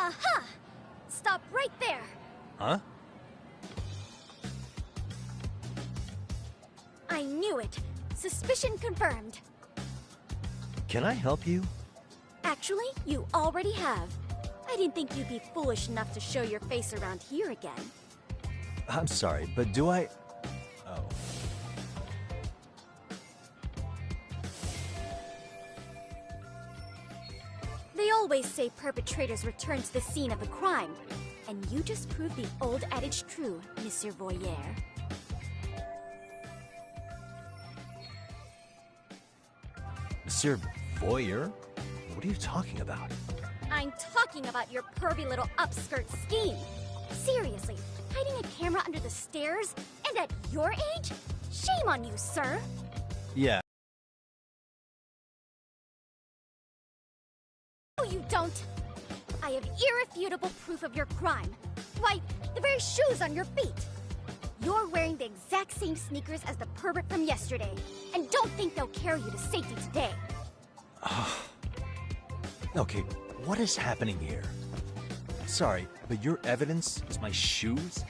Aha! Stop right there! Huh? I knew it. Suspicion confirmed. Can I help you? Actually, you already have. I didn't think you'd be foolish enough to show your face around here again. I'm sorry, but do I... Oh. They always say perpetrators return to the scene of a crime. And you just proved the old adage true, Monsieur Voyeur. Monsieur Voyeur? What are you talking about? I'm talking about your pervy little upskirt scheme. Seriously, hiding a camera under the stairs? And at your age? Shame on you, sir! Yeah. No, you don't! I have irrefutable proof of your crime. Why, the very shoes on your feet! You're wearing the exact same sneakers as the pervert from yesterday, and don't think they'll carry you to safety today. Okay, what is happening here? Sorry, but your evidence is my shoes?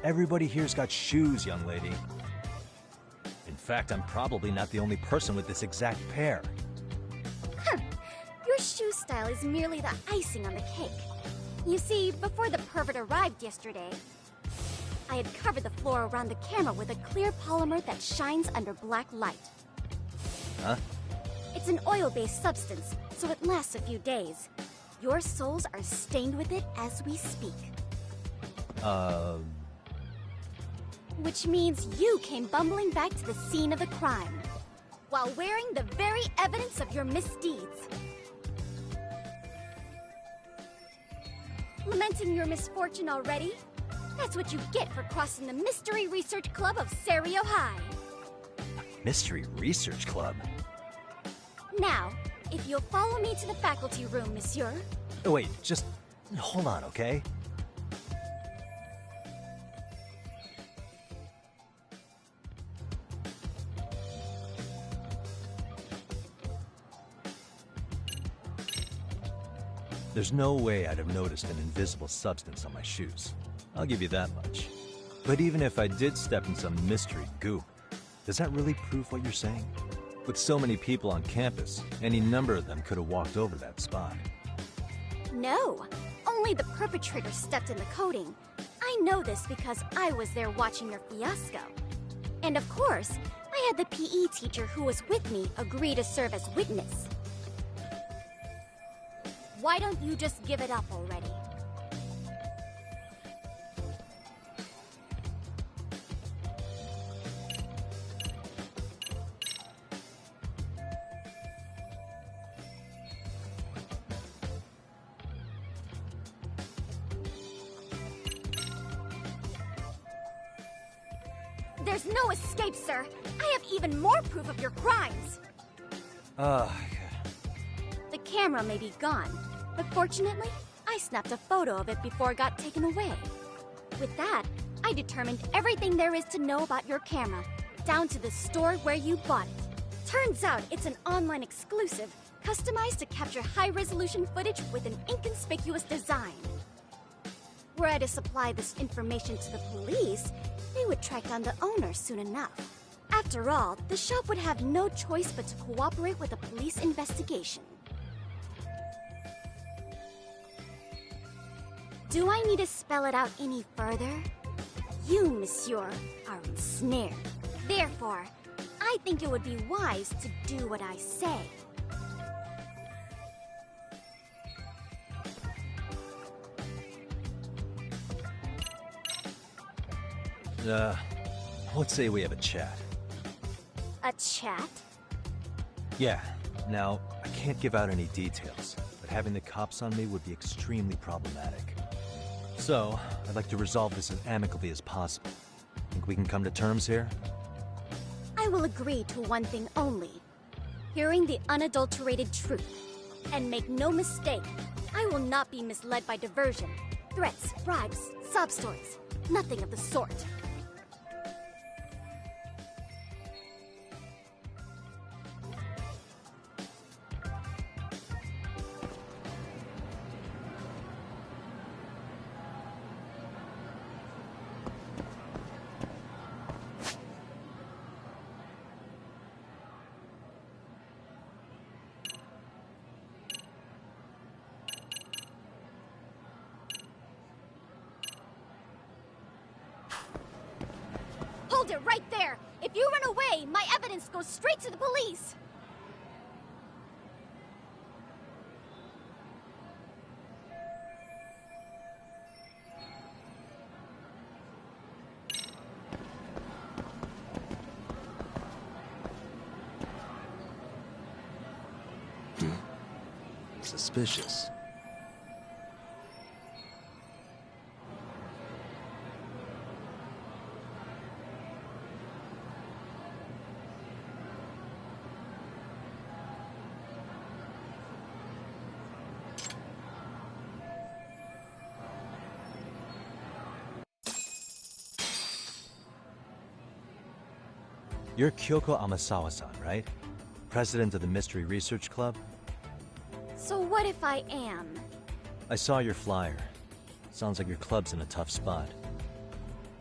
Everybody here's got shoes, young lady. In fact, I'm probably not the only person with this exact pair. Huh. Your shoe style is merely the icing on the cake. You see, before the pervert arrived yesterday, I had covered the floor around the camera with a clear polymer that shines under black light. Huh? It's an oil-based substance, so it lasts a few days. Your soles are stained with it as we speak. Which means you came bumbling back to the scene of the crime, while wearing the very evidence of your misdeeds. Lamenting your misfortune already? That's what you get for crossing the Mystery Research Club of Serio High. Mystery Research Club? Now, if you'll follow me to the faculty room, monsieur. Oh, wait, just hold on, okay? There's no way I'd have noticed an invisible substance on my shoes. I'll give you that much. But even if I did step in some mystery goop, does that really prove what you're saying? With so many people on campus, any number of them could have walked over that spot. No, only the perpetrator stepped in the coating. I know this because I was there watching your fiasco. And of course, I had the PE teacher who was with me agree to serve as witness. Why don't you just give it up already? There's no escape, sir. I have even more proof of your crimes. The camera may be gone, but fortunately, I snapped a photo of it before it got taken away. With that, I determined everything there is to know about your camera, down to the store where you bought it. Turns out it's an online exclusive, customized to capture high-resolution footage with an inconspicuous design. Were I to supply this information to the police, they would track down the owner soon enough. After all, the shop would have no choice but to cooperate with a police investigation. Do I need to spell it out any further? You, monsieur, are ensnared. Therefore, I think it would be wise to do what I say. Let's say we have a chat. A chat? Yeah. Now, I can't give out any details, but having the cops on me would be extremely problematic. So, I'd like to resolve this as amicably as possible. Think we can come to terms here? I will agree to one thing only. Hearing the unadulterated truth. And make no mistake, I will not be misled by diversion, threats, bribes, sob stories. Nothing of the sort. it right there! If you run away, my evidence goes straight to the police! Suspicious. You're Kyoko Amasawa-san, right? President of the Mystery Research Club? So what if I am? I saw your flyer. Sounds like your club's in a tough spot.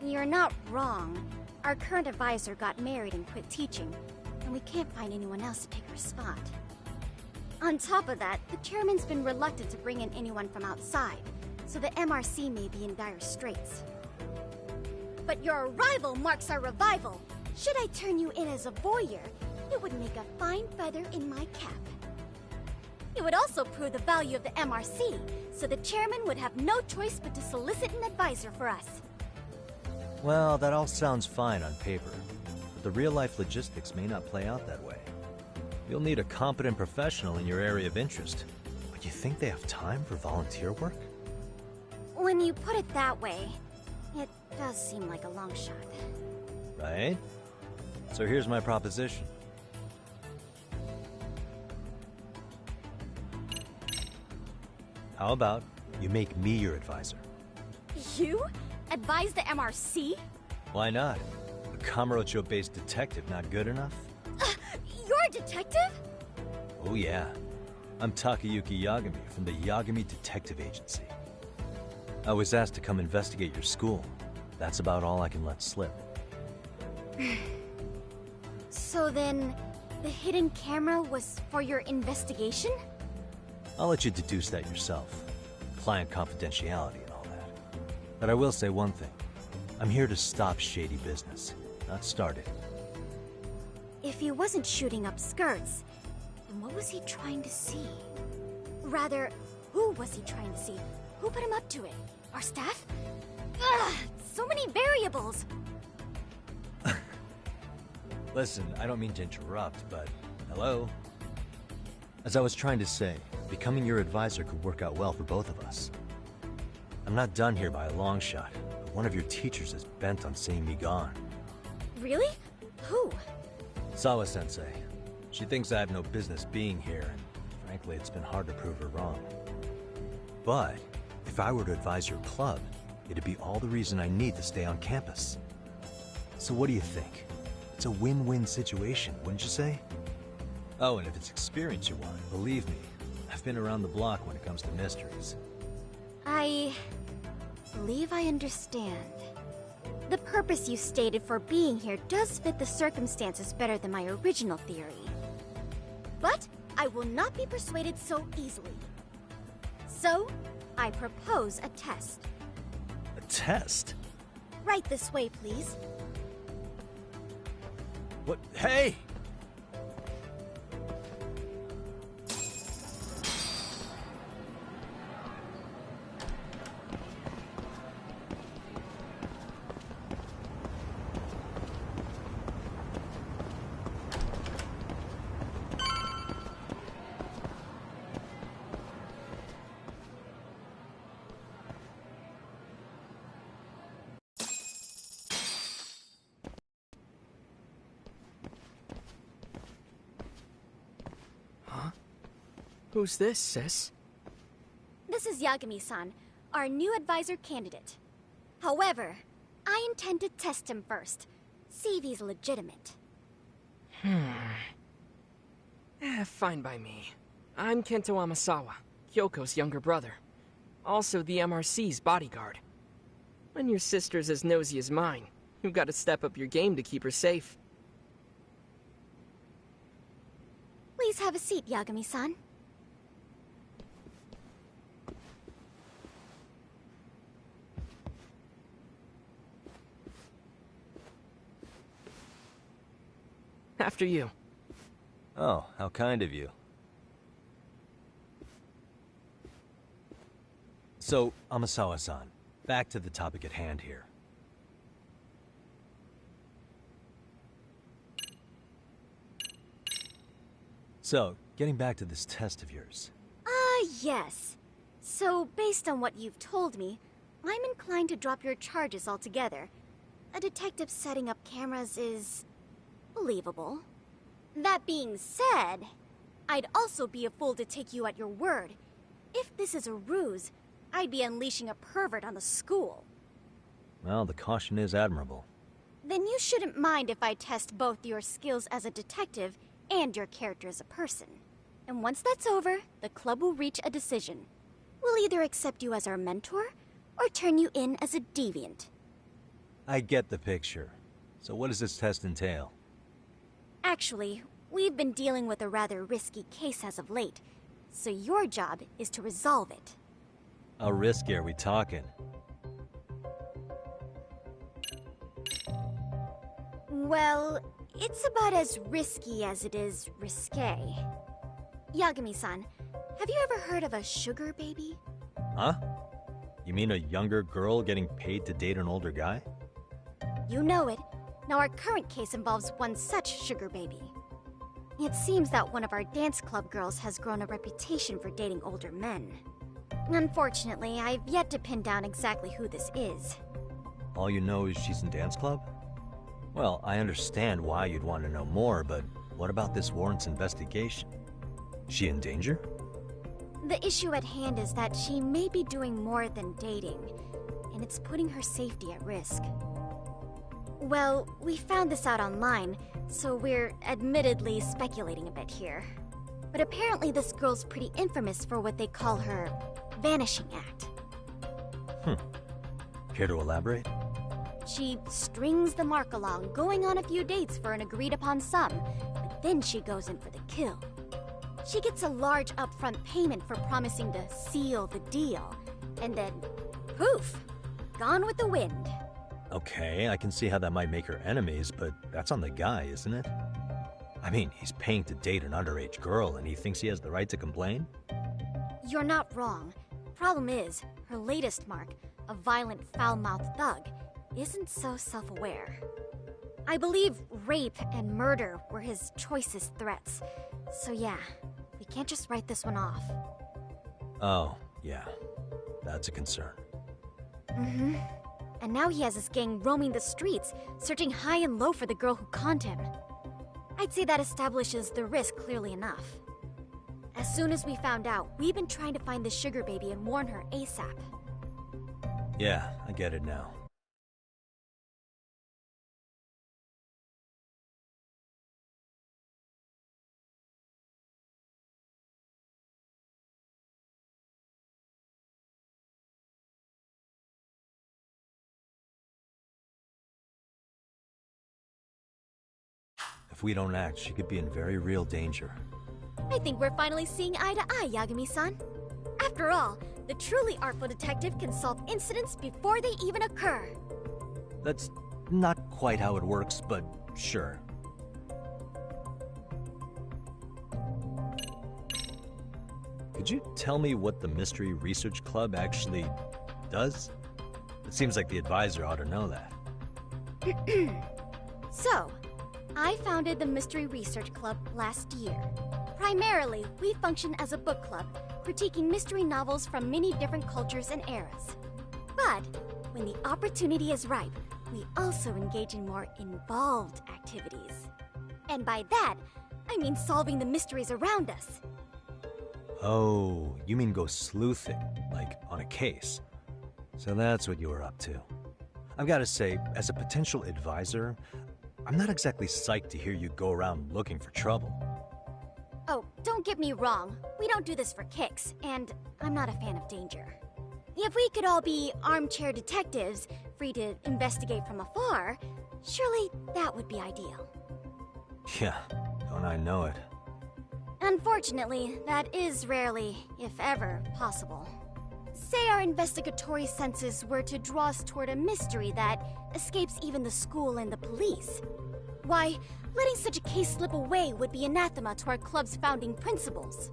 You're not wrong. Our current advisor got married and quit teaching, and we can't find anyone else to take her spot. On top of that, the chairman's been reluctant to bring in anyone from outside, so the MRC may be in dire straits. But your arrival marks our revival. Should I turn you in as a voyeur, it would make a fine feather in my cap. It would also prove the value of the MRC, so the chairman would have no choice but to solicit an advisor for us. Well, that all sounds fine on paper, but the real-life logistics may not play out that way. You'll need a competent professional in your area of interest, but you think they have time for volunteer work? When you put it that way, it does seem like a long shot. Right? So here's my proposition. How about you make me your advisor? You? Advise the MRC? Why not? A Kamurocho-based detective not good enough? You're a detective? Oh yeah. I'm Takayuki Yagami from the Yagami Detective Agency. I was asked to come investigate your school. That's about all I can let slip. So then, the hidden camera was for your investigation? I'll let you deduce that yourself. Client confidentiality and all that. But I will say one thing. I'm here to stop shady business, not start it. If he wasn't shooting up skirts, then what was he trying to see? Rather, who was he trying to see? Who put him up to it? Our staff? Ugh, so many variables! Listen, I don't mean to interrupt, but hello? As I was trying to say, becoming your advisor could work out well for both of us. I'm not done here by a long shot, but one of your teachers is bent on seeing me gone. Really? Who? Sawa-sensei. She thinks I have no business being here, and frankly, it's been hard to prove her wrong. But if I were to advise your club, it'd be all the reason I need to stay on campus. So what do you think? It's a win-win situation, wouldn't you say? Oh, and if it's experience you want, believe me, I've been around the block when it comes to mysteries. I believe I understand. The purpose you stated for being here does fit the circumstances better than my original theory. But I will not be persuaded so easily. So, I propose a test. A test? Right this way, please. What? Hey! Who's this, sis? This is Yagami-san, our new advisor candidate. However, I intend to test him first. See if he's legitimate. Fine by me. I'm Kento Amasawa, Kyoko's younger brother. Also the MRC's bodyguard. When your sister's as nosy as mine, you've got to step up your game to keep her safe. Please have a seat, Yagami-san. After you. Oh, how kind of you. So, Amasawa-san, back to the topic at hand here. So, getting back to this test of yours. Yes. So, based on what you've told me, I'm inclined to drop your charges altogether. A detective setting up cameras is believable. That being said, I'd also be a fool to take you at your word. If this is a ruse, I'd be unleashing a pervert on the school. Well, the caution is admirable. Then you shouldn't mind if I test both your skills as a detective and your character as a person. And once that's over, the club will reach a decision. We'll either accept you as our mentor, or turn you in as a deviant. I get the picture. So what does this test entail? Actually, we've been dealing with a rather risky case as of late, so your job is to resolve it. How risky are we talking? Well, it's about as risky as it is risque. Yagami-san, have you ever heard of a sugar baby? Huh? You mean a younger girl getting paid to date an older guy? You know it. Now our current case involves one such sugar baby. It seems that one of our dance club girls has grown a reputation for dating older men. Unfortunately, I've yet to pin down exactly who this is. All you know is she's in dance club? Well, I understand why you'd want to know more, but what about this warrants investigation? She in danger? The issue at hand is that she may be doing more than dating, and it's putting her safety at risk. Well, we found this out online, so we're admittedly speculating a bit here. But apparently this girl's pretty infamous for what they call her vanishing act. Care to elaborate? She strings the mark along, going on a few dates for an agreed-upon sum, but then she goes in for the kill. She gets a large upfront payment for promising to seal the deal, and then, poof, gone with the wind. Okay, I can see how that might make her enemies, but that's on the guy, isn't it? I mean, he's paying to date an underage girl, and he thinks he has the right to complain? You're not wrong. Problem is, her latest mark, a violent, foul-mouthed thug, isn't so self-aware. I believe rape and murder were his choicest threats. So yeah, we can't just write this one off. Oh, yeah. That's a concern. Mm-hmm. And now he has his gang roaming the streets, searching high and low for the girl who conned him. I'd say that establishes the risk clearly enough. As soon as we found out, we've been trying to find the sugar baby and warn her ASAP. Yeah, I get it now. If we don't act, she could be in very real danger. I think we're finally seeing eye to eye, Yagami-san. After all, the truly artful detective can solve incidents before they even occur. That's not quite how it works, but sure. Could you tell me what the Mystery Research Club actually does? It seems like the advisor ought to know that. So, I founded the Mystery Research Club last year. Primarily, we function as a book club, critiquing mystery novels from many different cultures and eras. But, when the opportunity is ripe, we also engage in more involved activities. And by that, I mean solving the mysteries around us. Oh, you mean go sleuthing, like on a case. So that's what you were up to. I've got to say, as a potential advisor, I'm not exactly psyched to hear you go around looking for trouble. Oh, don't get me wrong. We don't do this for kicks, and I'm not a fan of danger. If we could all be armchair detectives, free to investigate from afar, surely that would be ideal. Yeah, don't I know it. Unfortunately, that is rarely, if ever, possible. Say our investigatory senses were to draw us toward a mystery that escapes even the school and the police. Why, Letting such a case slip away would be anathema to our club's founding principles.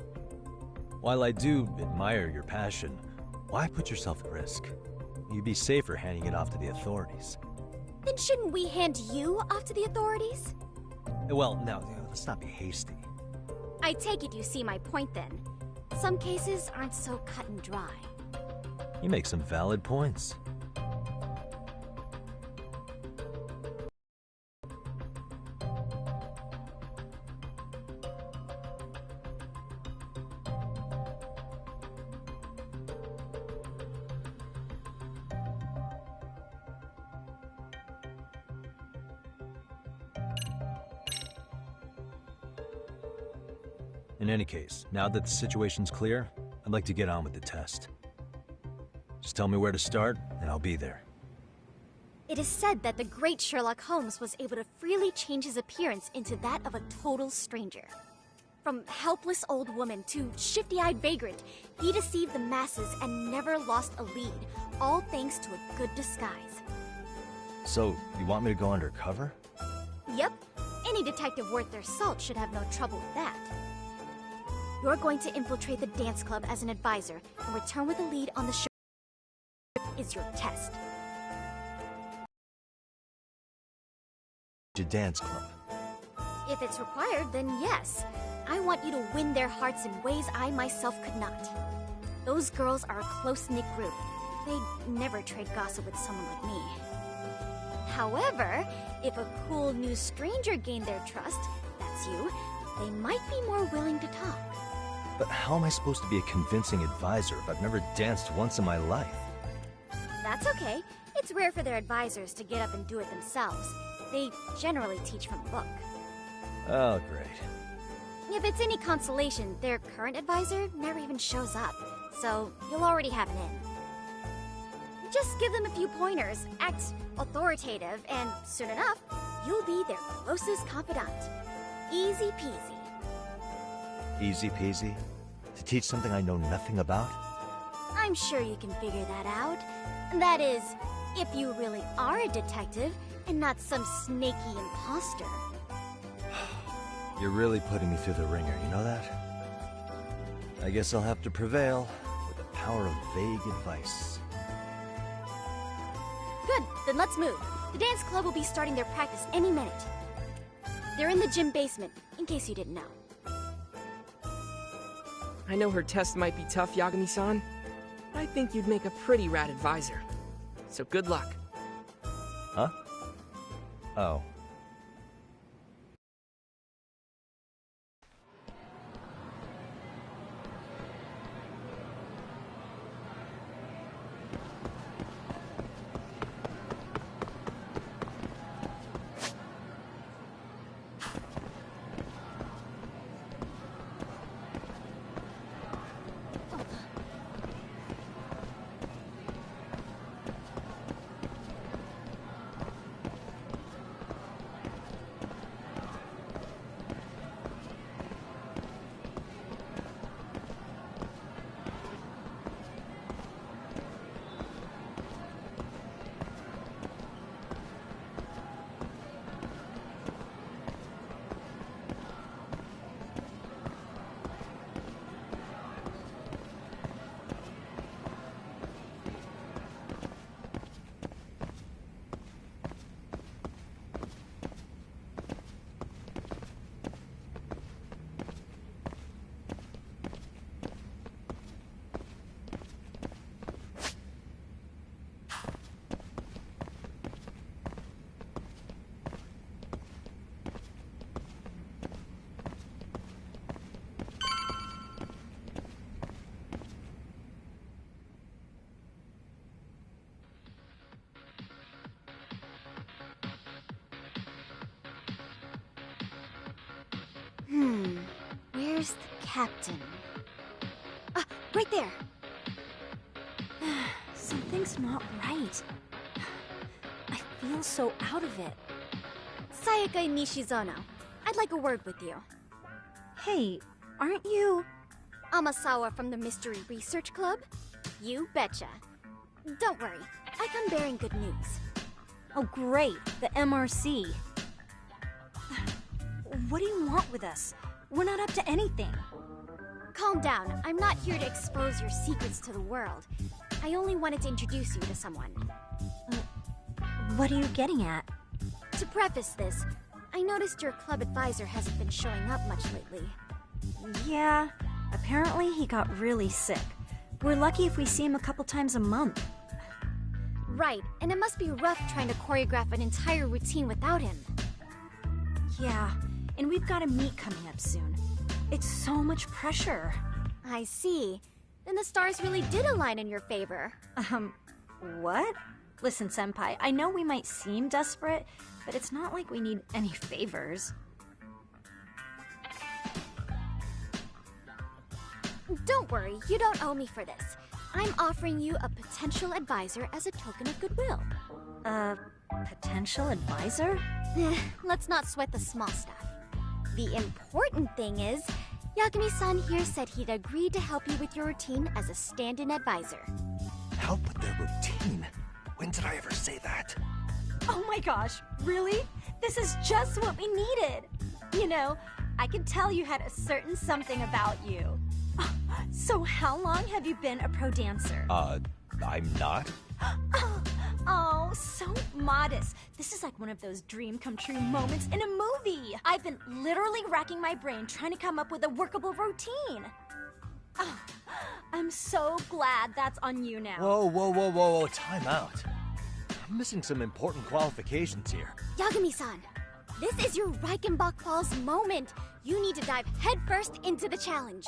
While I do admire your passion, why put yourself at risk? You'd be safer handing it off to the authorities. Then shouldn't we hand you off to the authorities? Well, now, let's not be hasty. I take it you see my point then. Some cases aren't so cut and dry. You make some valid points. In any case, now that the situation's clear, I'd like to get on with the test. Just tell me where to start, and I'll be there. It is said that the great Sherlock Holmes was able to freely change his appearance into that of a total stranger. From helpless old woman to shifty-eyed vagrant, he deceived the masses and never lost a lead, all thanks to a good disguise. So, you want me to go undercover? Yep. Any detective worth their salt should have no trouble with that. You're going to infiltrate the dance club as an advisor and return with a lead on the show. Is your test. Your dance club. If it's required, then yes. I want you to win their hearts in ways I myself could not. Those girls are a close-knit group. They'd never trade gossip with someone like me. However, if a cool new stranger gained their trust, that's you, they might be more willing to talk. But how am I supposed to be a convincing advisor if I've never danced once in my life? That's okay. It's rare for their advisors to get up and do it themselves. They generally teach from a book. Oh, great. If it's any consolation, their current advisor never even shows up, so you'll already have an in. Just give them a few pointers, act authoritative, and soon enough, you'll be their closest confidant. Easy peasy. Easy peasy? To teach something I know nothing about? I'm sure you can figure that out. That is, if you really are a detective and not some snaky imposter. You're really putting me through the ringer, you know that? I guess I'll have to prevail with the power of vague advice. Good, then let's move. The dance club will be starting their practice any minute. They're in the gym basement, in case you didn't know. I know her test might be tough, Yagami-san. I think you'd make a pretty rad advisor. So good luck. Huh? Oh. Where's the captain? Ah, right there! Something's not right. I feel so out of it. Sayaka Nishizono, I'd like a word with you. Hey, aren't you... Amasawa from the Mystery Research Club? You betcha. Don't worry, I come bearing good news. Oh great, the MRC. what do you want with us? We're not up to anything. Calm down. I'm not here to expose your secrets to the world. I only wanted to introduce you to someone. What are you getting at? To preface this, I noticed your club advisor hasn't been showing up much lately. Yeah, apparently he got really sick. We're lucky if we see him a couple times a month. Right, and it must be rough trying to choreograph an entire routine without him. Yeah, and we've got a meet coming up soon. It's so much pressure. I see. Then the stars really did align in your favor. What? Listen, Senpai, I know we might seem desperate, but it's not like we need any favors. Don't worry, you don't owe me for this. I'm offering you a potential advisor as a token of goodwill. Potential advisor? Let's not sweat the small stuff. The important thing is, Yagami-san here said he'd agreed to help you with your routine as a stand-in advisor. Help with their routine? When did I ever say that? Oh my gosh, really? This is just what we needed. You know, I could tell you had a certain something about you. So how long have you been a pro dancer? I'm not? Oh, so modest. This is like one of those dream come true moments in a movie. I've been literally racking my brain trying to come up with a workable routine. Oh, I'm so glad that's on you now. Whoa, time out. I'm missing some important qualifications here. Yagami-san, this is your Reichenbach Falls moment. You need to dive headfirst into the challenge.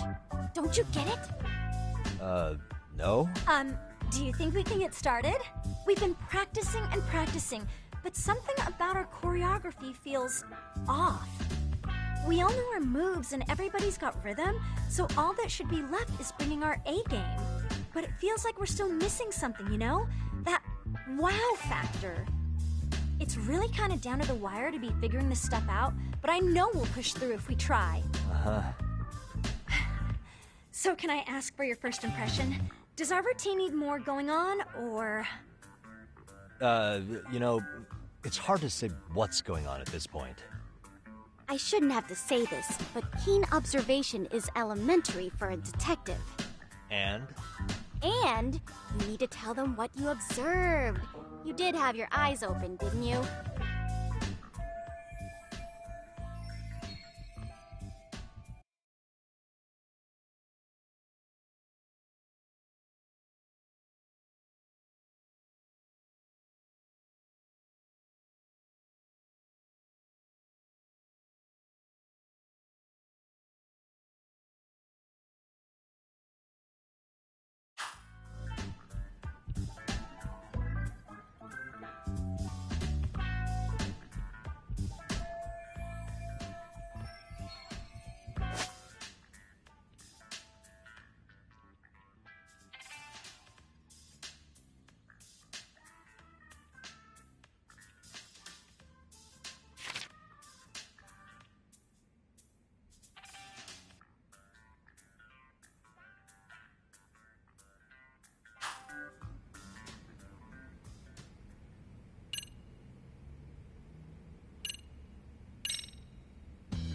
Don't you get it? No? Do you think we can get started? We've been practicing and practicing, but something about our choreography feels off. We all know our moves and everybody's got rhythm, so all that should be left is bringing our A game. But it feels like we're still missing something, you know? That wow factor. It's really kind of down to the wire to be figuring this stuff out, but I know we'll push through if we try. So can I ask for your first impression? Does our routine need more going on, or...? You know, it's hard to say what's going on at this point. I shouldn't have to say this, but keen observation is elementary for a detective. And? And you need to tell them what you observed. You did have your eyes open, didn't you?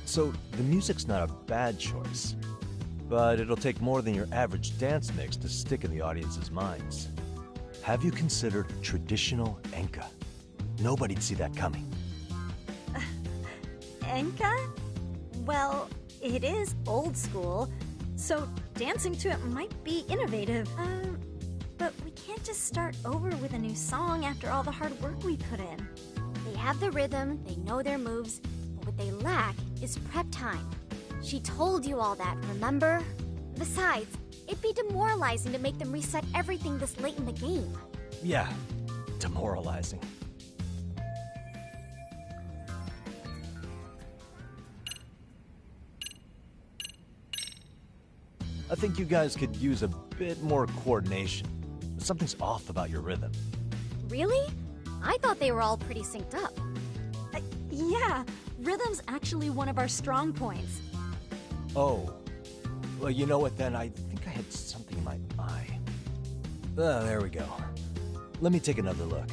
So, the music's not a bad choice, but it'll take more than your average dance mix to stick in the audience's minds. Have you considered traditional enka? Nobody'd see that coming. Enka? Well, it is old school, so dancing to it might be innovative. But we can't just start over with a new song after all the hard work we put in. They have the rhythm, they know their moves, but what they lack is prep time. She told you all that, remember? Besides, it'd be demoralizing to make them reset everything this late in the game. Yeah, demoralizing. I think you guys could use a bit more coordination. Something's off about your rhythm. Really? I thought they were all pretty synced up. Yeah, rhythm's actually one of our strong points. Oh. Well, you know what then? I think I had something in my eye. There we go. Let me take another look.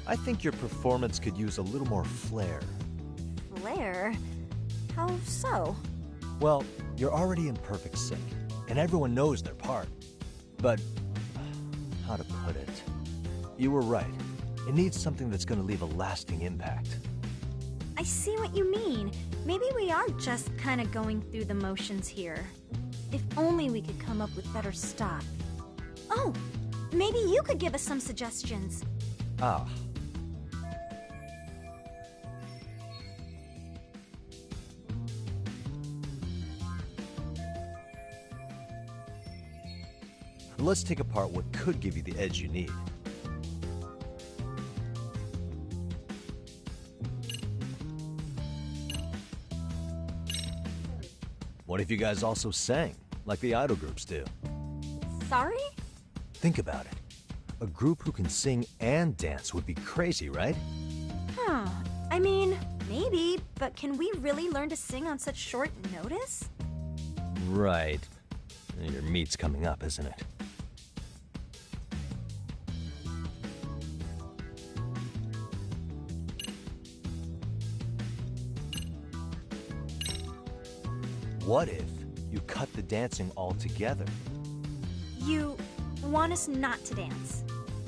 I think your performance could use a little more flair. Flair? How so? Well, you're already in perfect sync, and everyone knows their part. But, how to put it? You were right. It needs something that's gonna leave a lasting impact. I see what you mean. Maybe we are just kind of going through the motions here. If only we could come up with better stuff. Oh, maybe you could give us some suggestions. Ah. Let's take apart what could give you the edge you need. What if you guys also sang, like the idol groups do? Sorry? Think about it. A group who can sing and dance would be crazy, right? Huh. I mean, maybe, but can we really learn to sing on such short notice? Right. Your meet's coming up, isn't it? What if you cut the dancing altogether? You want us not to dance?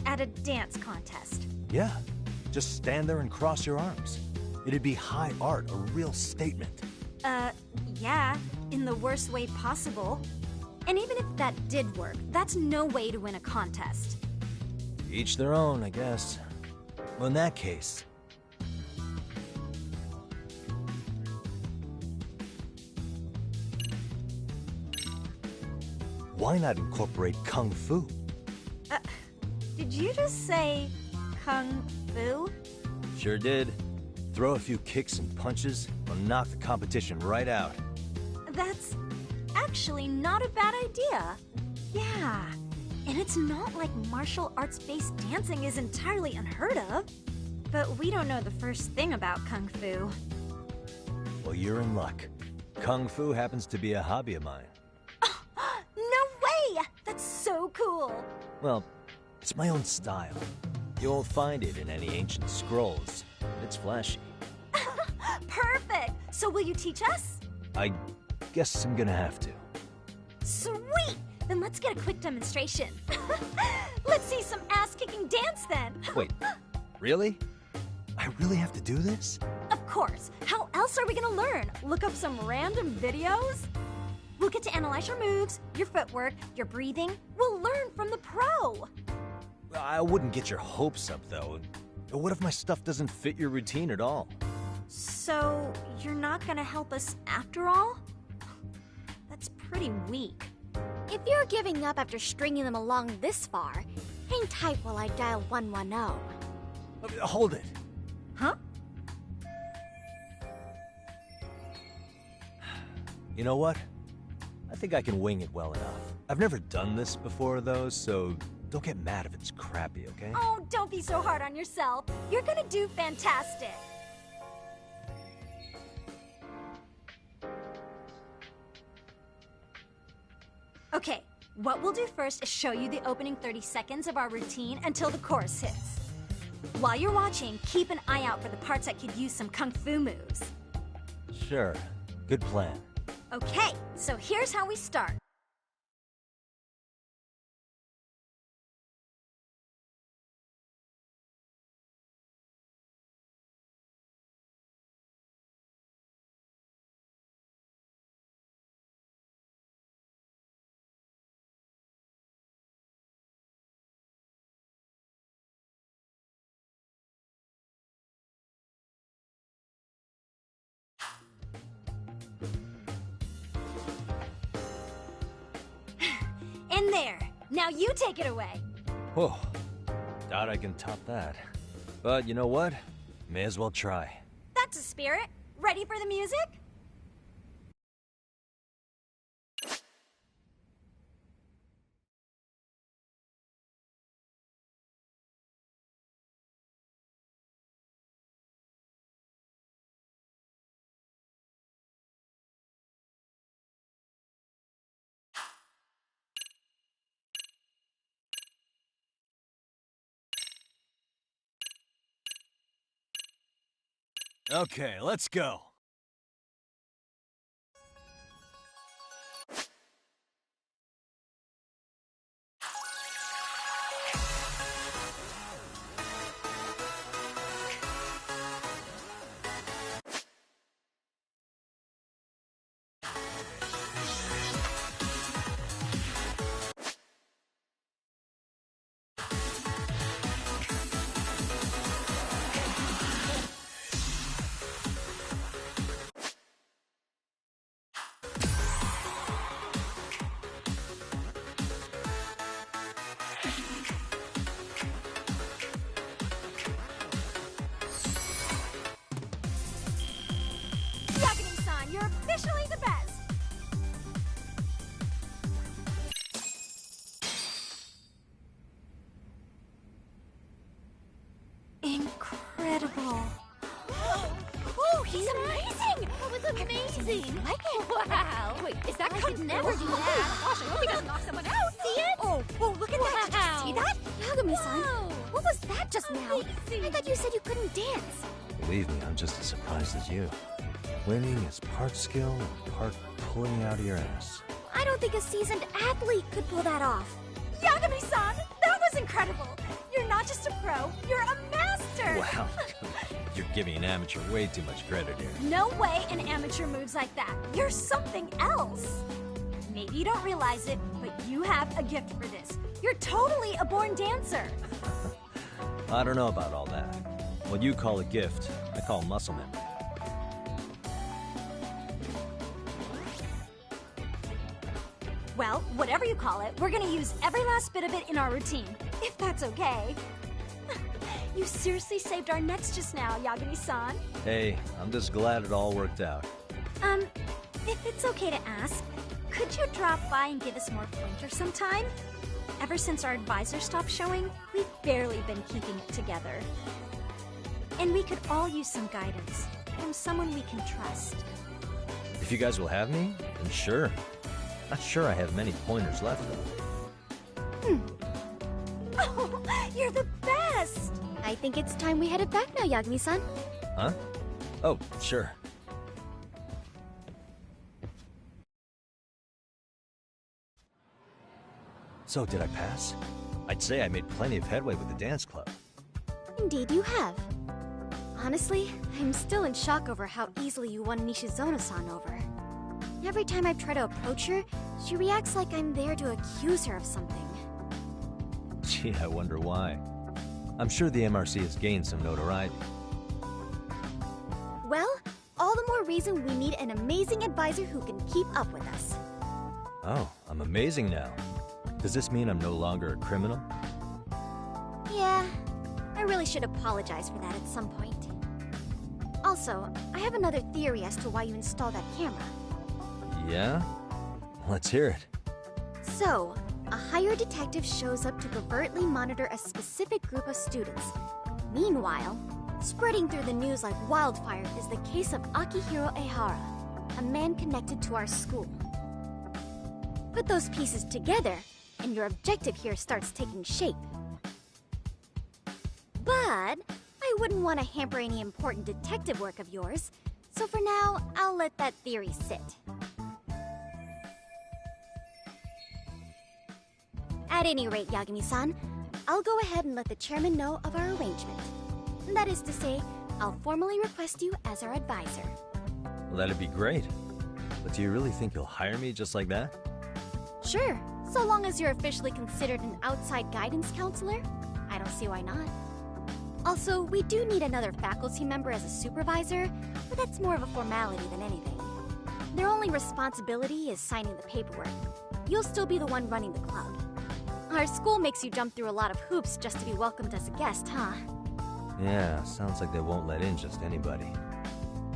At a dance contest? Yeah. Just stand there and cross your arms. It'd be high art, a real statement. Yeah, in the worst way possible. And even if that did work, that's no way to win a contest. Each their own, I guess. Well, in that case... why not incorporate Kung Fu? Did you just say Kung Fu? Sure did. Throw a few kicks and punches, will knock the competition right out. That's actually not a bad idea. Yeah, and it's not like martial arts-based dancing is entirely unheard of. But we don't know the first thing about Kung Fu. Well, you're in luck. Kung Fu happens to be a hobby of mine. No way! That's so cool! Well, it's my own style. You won't find it in any ancient scrolls. It's flashy. Perfect! So will you teach us? I guess I'm gonna have to. Sweet! Then let's get a quick demonstration. Let's see some ass-kicking dance then! Wait, really? I really have to do this? Of course! How else are we gonna learn? Look up some random videos? We'll get to analyze your moves, your footwork, your breathing. We'll learn from the pro! I wouldn't get your hopes up, though. What if my stuff doesn't fit your routine at all? So, you're not gonna help us after all? That's pretty weak. If you're giving up after stringing them along this far, hang tight while I dial 110. Hold it. Huh? You know what? I think I can wing it well enough. I've never done this before, though, so don't get mad if it's crappy, okay? Oh, don't be so hard on yourself. You're gonna do fantastic. Okay, what we'll do first is show you the opening 30 seconds of our routine until the chorus hits. While you're watching, keep an eye out for the parts that could use some kung fu moves. Sure. Good plan. Okay, so here's how we start. In there. Now you take it away. Whoa. Doubt I can top that. But you know what? May as well try. That's a spirit. Ready for the music? Okay, let's go. Yagami-san, you're officially the best! Incredible. Oh, he's amazing! That was amazing! Like it? Wow! Wait, is that I could never do that! Gosh, I hope he doesn't knock someone out! See it? Oh, look at that! Did you see that? Yagami-san, what was that just now? I thought you said you couldn't dance. Believe me, I'm just as surprised as you. Winning is part skill and part pulling out of your ass. I don't think a seasoned athlete could pull that off. Yagami-san, that was incredible! You're not just a pro, you're a master! Wow, you're giving an amateur way too much credit here. No way an amateur moves like that. You're something else. Maybe you don't realize it, but you have a gift for this. You're totally a born dancer. I don't know about all that. What you call a gift, I call muscle memory. Well, whatever you call it, we're gonna use every last bit of it in our routine, if that's okay. You seriously saved our necks just now, Yagami-san. Hey, I'm just glad it all worked out. If it's okay to ask, could you drop by and give us more pointers sometime? Ever since our advisor stopped showing, we've barely been keeping it together. And we could all use some guidance from someone we can trust. If you guys will have me, then sure. Not sure I have many pointers left, though. Oh, you're the best! I think it's time we headed back now, Yagami-san. Huh? Oh, sure. So, did I pass? I'd say I made plenty of headway with the dance club. Indeed you have. Honestly, I'm still in shock over how easily you won Nishizono-san over. Every time I try to approach her, she reacts like I'm there to accuse her of something. Gee, I wonder why. I'm sure the MRC has gained some notoriety. Well, all the more reason we need an amazing advisor who can keep up with us. Oh, I'm amazing now. Does this mean I'm no longer a criminal? Yeah, I really should apologize for that at some point. Also, I have another theory as to why you installed that camera. Yeah? Let's hear it. So, a hired detective shows up to covertly monitor a specific group of students. Meanwhile, spreading through the news like wildfire is the case of Akihiro Ehara, a man connected to our school. Put those pieces together, and your objective here starts taking shape. But I wouldn't want to hamper any important detective work of yours, so for now, I'll let that theory sit. At any rate, Yagami-san, I'll go ahead and let the chairman know of our arrangement. That is to say, I'll formally request you as our advisor. Well, that'd be great. But do you really think you'll hire me just like that? Sure, so long as you're officially considered an outside guidance counselor, I don't see why not. Also, we do need another faculty member as a supervisor, but that's more of a formality than anything. Their only responsibility is signing the paperwork. You'll still be the one running the club. Our school makes you jump through a lot of hoops just to be welcomed as a guest, huh? Yeah, sounds like they won't let in just anybody.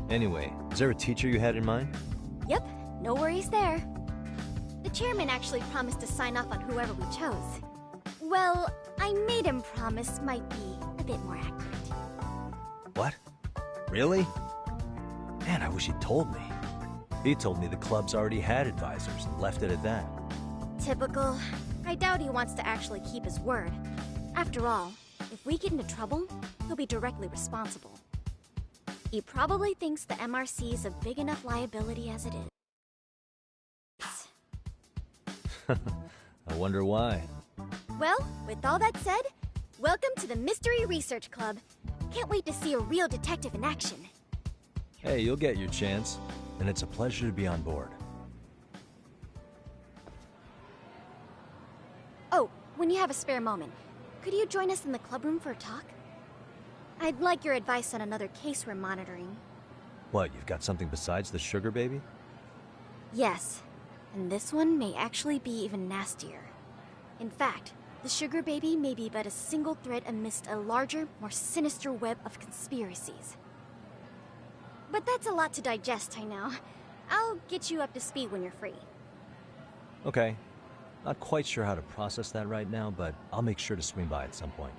Anyway, is there a teacher you had in mind? Yep, no worries there. The chairman actually promised to sign off on whoever we chose. Well, I made him promise might be a bit more accurate. What? Really? Man, I wish he'd told me. He told me the club's already had advisors and left it at that. Typical. I doubt he wants to actually keep his word. After all, if we get into trouble, he'll be directly responsible. He probably thinks the MRC is a big enough liability as it is. I wonder why. Well, with all that said, welcome to the Mystery Research Club. Can't wait to see a real detective in action. Hey, you'll get your chance, and it's a pleasure to be on board. Oh, when you have a spare moment, could you join us in the club room for a talk? I'd like your advice on another case we're monitoring. What, you've got something besides the sugar baby? Yes, and this one may actually be even nastier. In fact, the sugar baby may be but a single thread amidst a larger, more sinister web of conspiracies. But that's a lot to digest, I know. I'll get you up to speed when you're free. Okay. Not quite sure how to process that right now, but I'll make sure to swing by at some point.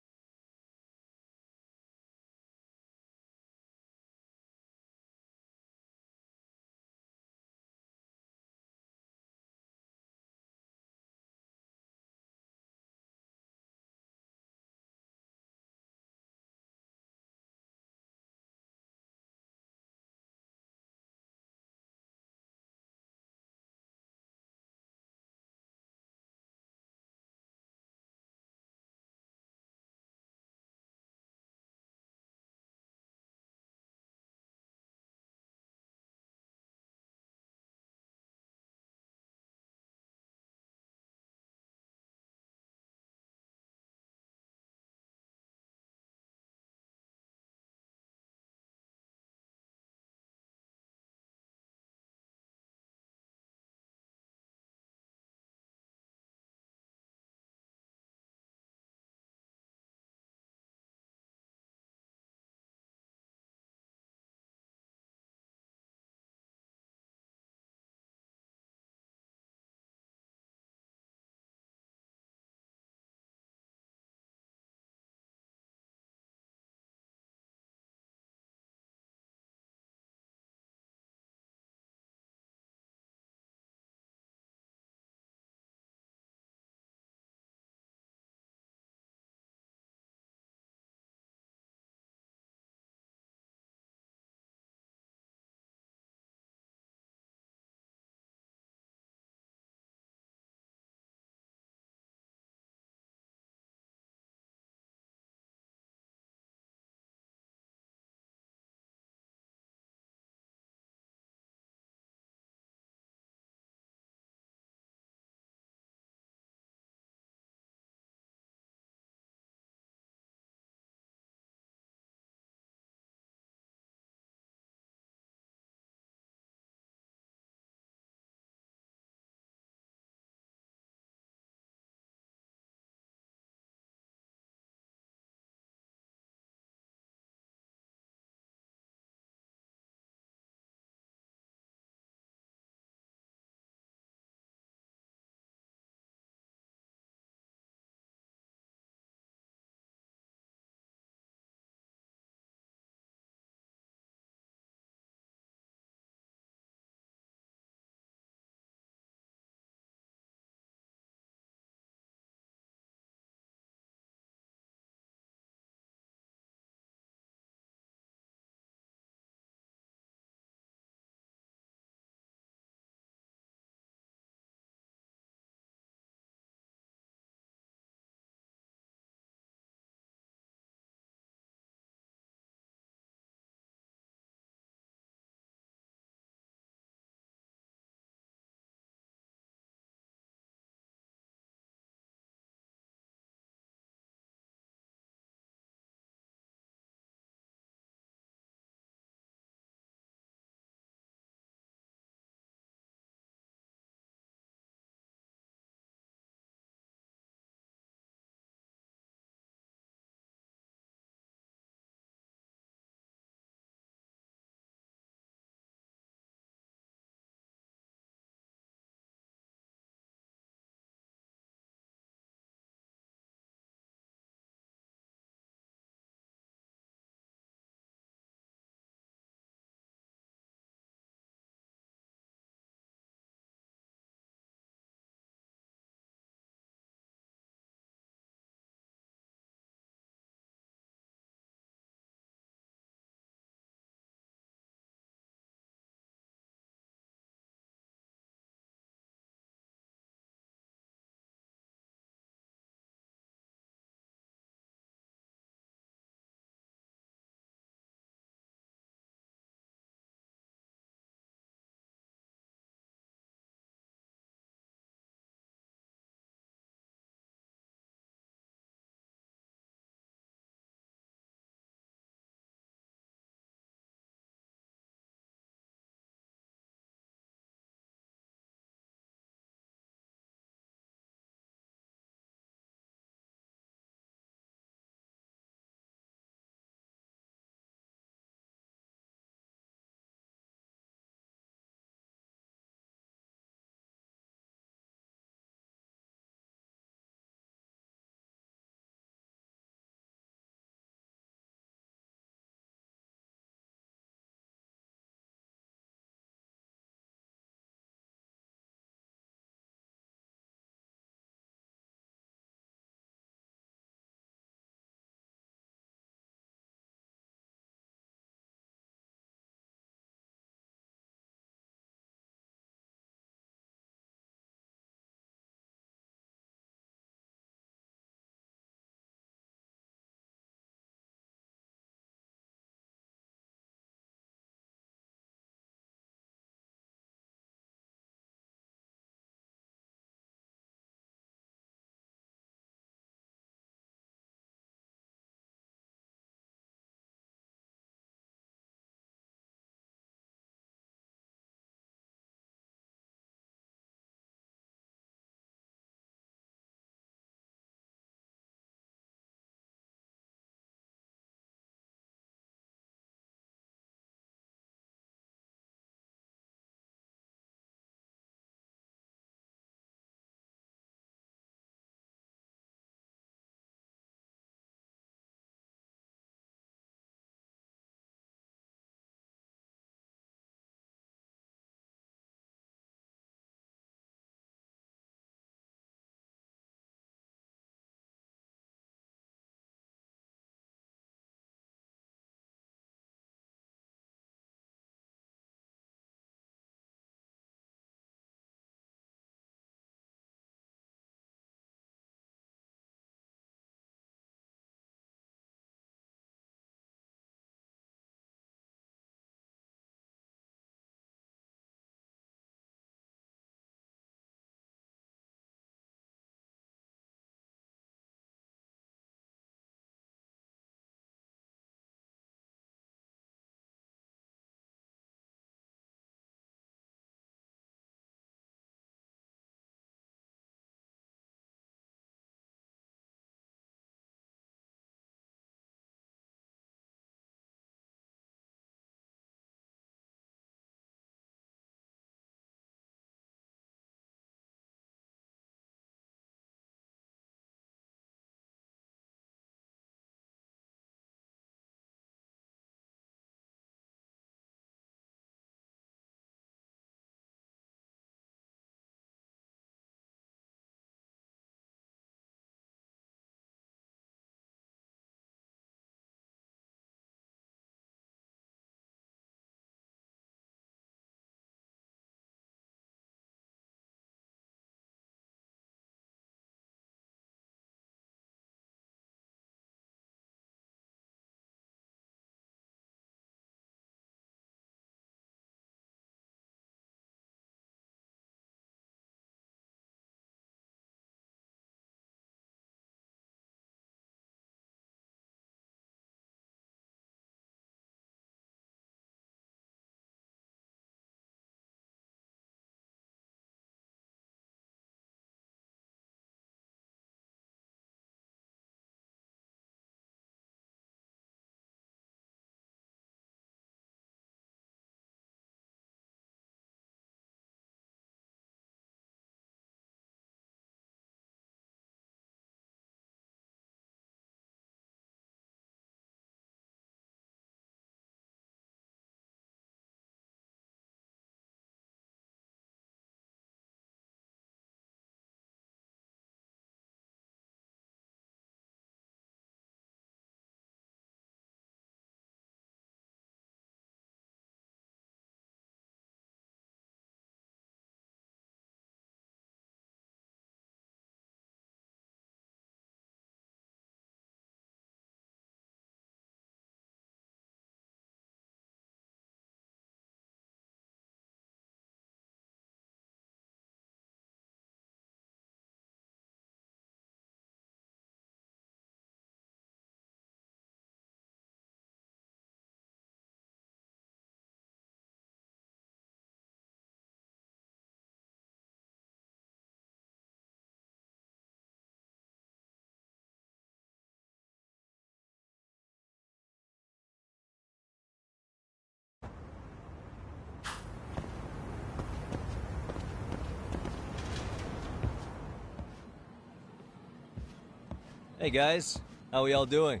Hey guys, how we all doing?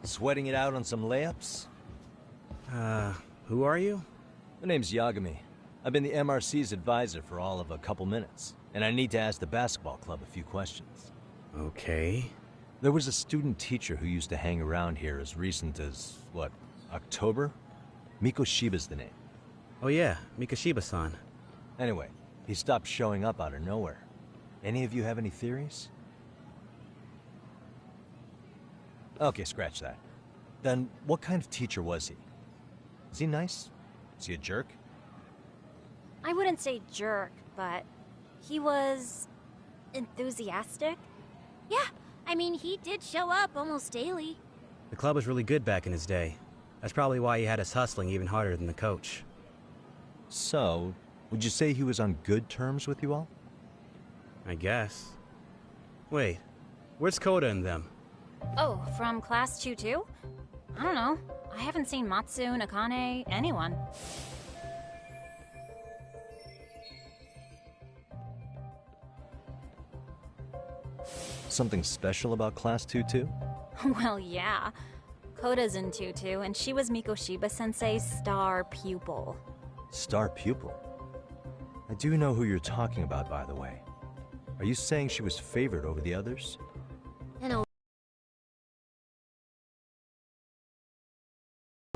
Sweating it out on some layups? Who are you? My name's Yagami. I've been the MRC's advisor for all of a couple minutes, and I need to ask the basketball club a few questions. Okay. There was a student teacher who used to hang around here as recent as, what, October? Mikoshiba's the name. Oh yeah, Mikoshiba-san. Anyway, he stopped showing up out of nowhere. Any of you have any theories? Okay, scratch that. Then, what kind of teacher was he? Is he nice? Is he a jerk? I wouldn't say jerk, but he was enthusiastic. Yeah, I mean, he did show up almost daily. The club was really good back in his day. That's probably why he had us hustling even harder than the coach. So, would you say he was on good terms with you all? I guess. Wait, where's Koda and them? Oh, from class 2-2? I don't know. I haven't seen Matsu, Nakane, anyone. Something special about Class 2-2? Well, yeah. Koda's in 2-2, and she was Mikoshiba-sensei's star pupil. Star pupil? I do know who you're talking about, by the way. Are you saying she was favored over the others?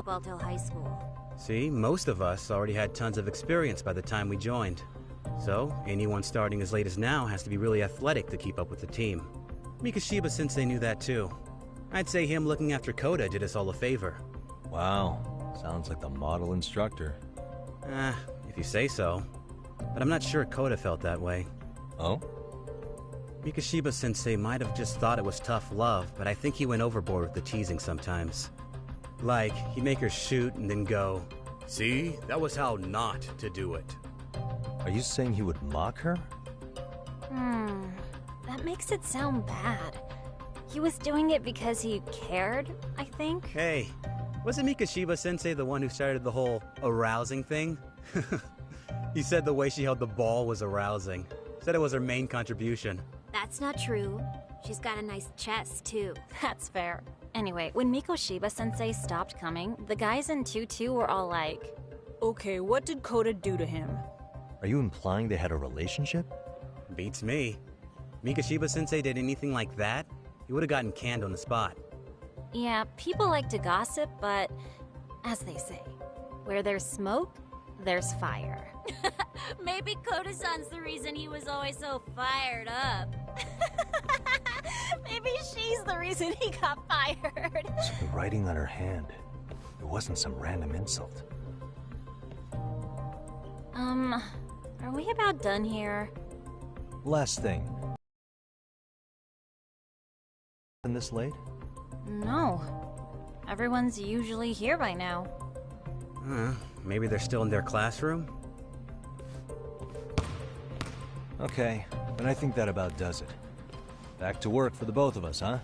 Well, till high school. See, most of us already had tons of experience by the time we joined. So, anyone starting as late as now has to be really athletic to keep up with the team. Mikoshiba-sensei knew that too. I'd say him looking after Koda did us all a favor. Wow, sounds like the model instructor. If you say so. But I'm not sure Koda felt that way. Oh? Mikoshiba-sensei might have just thought it was tough love, but I think he went overboard with the teasing sometimes. Like, he'd make her shoot and then go, "See, that was how not to do it." Are you saying he would mock her? That makes it sound bad. He was doing it because he cared, I think. Hey, wasn't Mikoshiba-sensei the one who started the whole arousing thing? He said the way she held the ball was arousing. Said it was her main contribution. That's not true. She's got a nice chest, too. That's fair. Anyway, when Mikoshiba-sensei stopped coming, the guys in 2-2 were all like, "Okay, what did Koda do to him?" Are you implying they had a relationship? Beats me. Mikoshiba-sensei did anything like that, he would have gotten canned on the spot. yeah, people like to gossip, but as they say, where there's smoke, there's fire. Maybe Koda-san's the reason he was always so fired up. Maybe she's the reason he got fired. So the writing on her hand, it wasn't some random insult. Are we about done here? Last thing. Been this late? No. Everyone's usually here by now. Maybe they're still in their classroom? Okay, and I think that about does it. Back to work for the both of us, huh?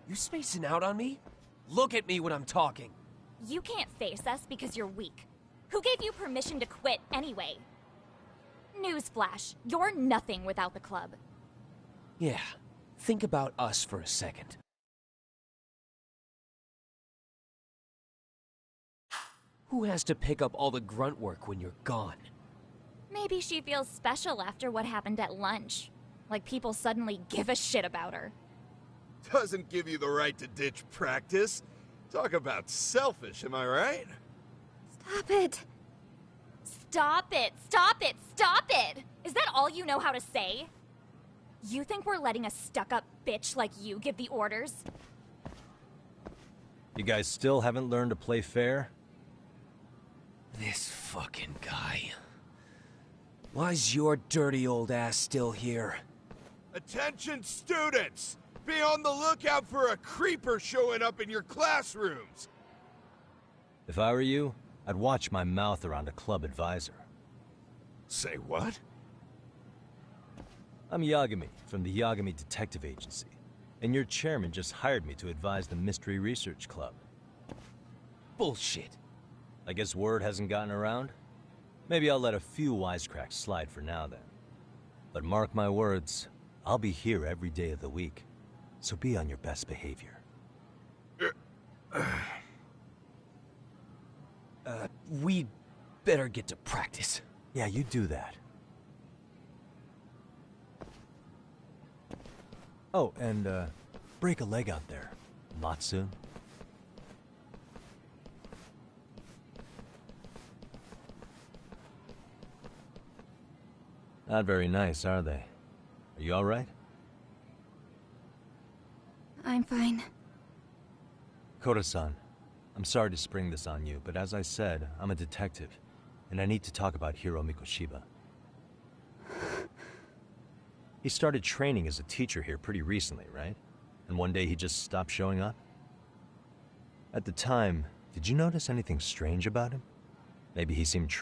You spacing out on me? Look at me when I'm talking. You can't face us because you're weak. Who gave you permission to quit anyway? Newsflash, you're nothing without the club. Yeah, think about us for a second. Who has to pick up all the grunt work when you're gone? Maybe she feels special after what happened at lunch. Like people suddenly give a shit about her. Doesn't give you the right to ditch practice. Talk about selfish, am I right? Stop it. Stop it! Stop it! Stop it! Is that all you know how to say? You think we're letting a stuck-up bitch like you give the orders? You guys still haven't learned to play fair? This fucking guy. Why's your dirty old ass still here? Attention students! Be on the lookout for a creeper showing up in your classrooms! If I were you, I'd watch my mouth around a club advisor. Say what? I'm Yagami, from the Yagami Detective Agency, and your chairman just hired me to advise the Mystery Research Club. Bullshit. I guess word hasn't gotten around? Maybe I'll let a few wisecracks slide for now then. But mark my words, I'll be here every day of the week, so be on your best behavior. We'd better get to practice. Yeah, you do that. Oh, and, break a leg out there. Not soon. Not very nice, are they? Are you alright? I'm fine. Koda-san, I'm sorry to spring this on you, but as I said, I'm a detective, and I need to talk about Hiro Mikoshiba. He started training as a teacher here pretty recently, right? And one day he just stopped showing up? At the time, did you notice anything strange about him? Maybe he seemed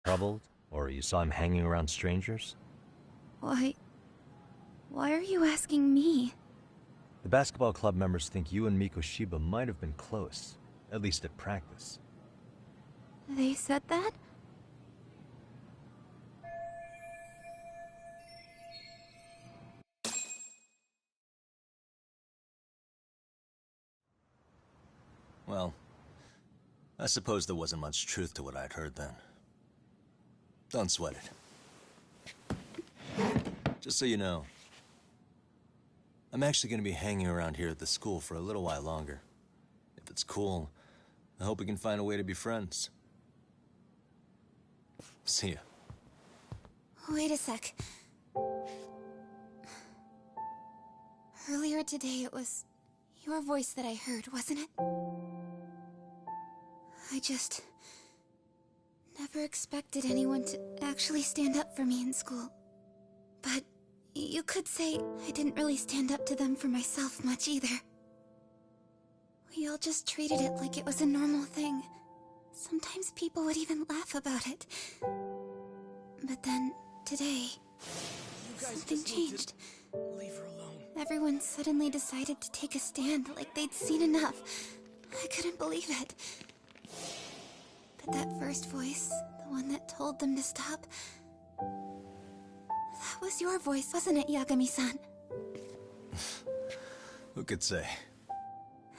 Troubled? Or you saw him hanging around strangers? Why are you asking me? The basketball club members think you and Mikoshiba might have been close, at least at practice. They said that? Well, I suppose there wasn't much truth to what I'd heard then. Don't sweat it. Just so you know, I'm actually going to be hanging around here at the school for a little while longer. If it's cool, I hope we can find a way to be friends. See ya. Wait a sec. Earlier today, it was your voice that I heard, wasn't it? I just never expected anyone to actually stand up for me in school. But you could say I didn't really stand up to them for myself much either. We all just treated it like it was a normal thing. Sometimes people would even laugh about it. But then, today, something changed. Leave her alone. Everyone suddenly decided to take a stand like they'd seen enough. I couldn't believe it. But that first voice, the one that told them to stop, that was your voice, wasn't it, Yagami-san? Who could say?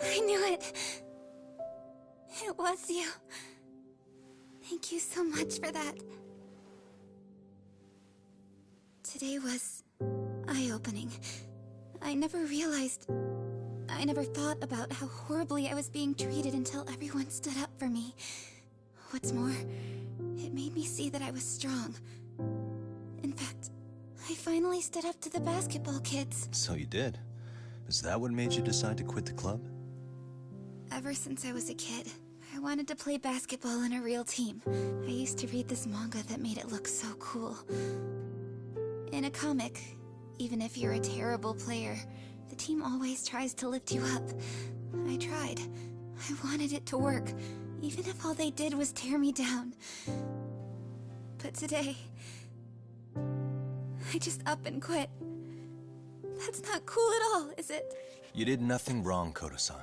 I knew it. It was you. Thank you so much for that. Today was eye-opening. I never thought about how horribly I was being treated until everyone stood up for me. What's more, it made me see that I was strong. In fact, I finally stood up to the basketball kids. So you did. Is that what made you decide to quit the club? Ever since I was a kid, I wanted to play basketball in a real team. I used to read this manga that made it look so cool. In a comic, even if you're a terrible player, the team always tries to lift you up. I tried. I wanted it to work, even if all they did was tear me down. But today, I just up and quit. That's not cool at all, is it? You did nothing wrong, Koto-san.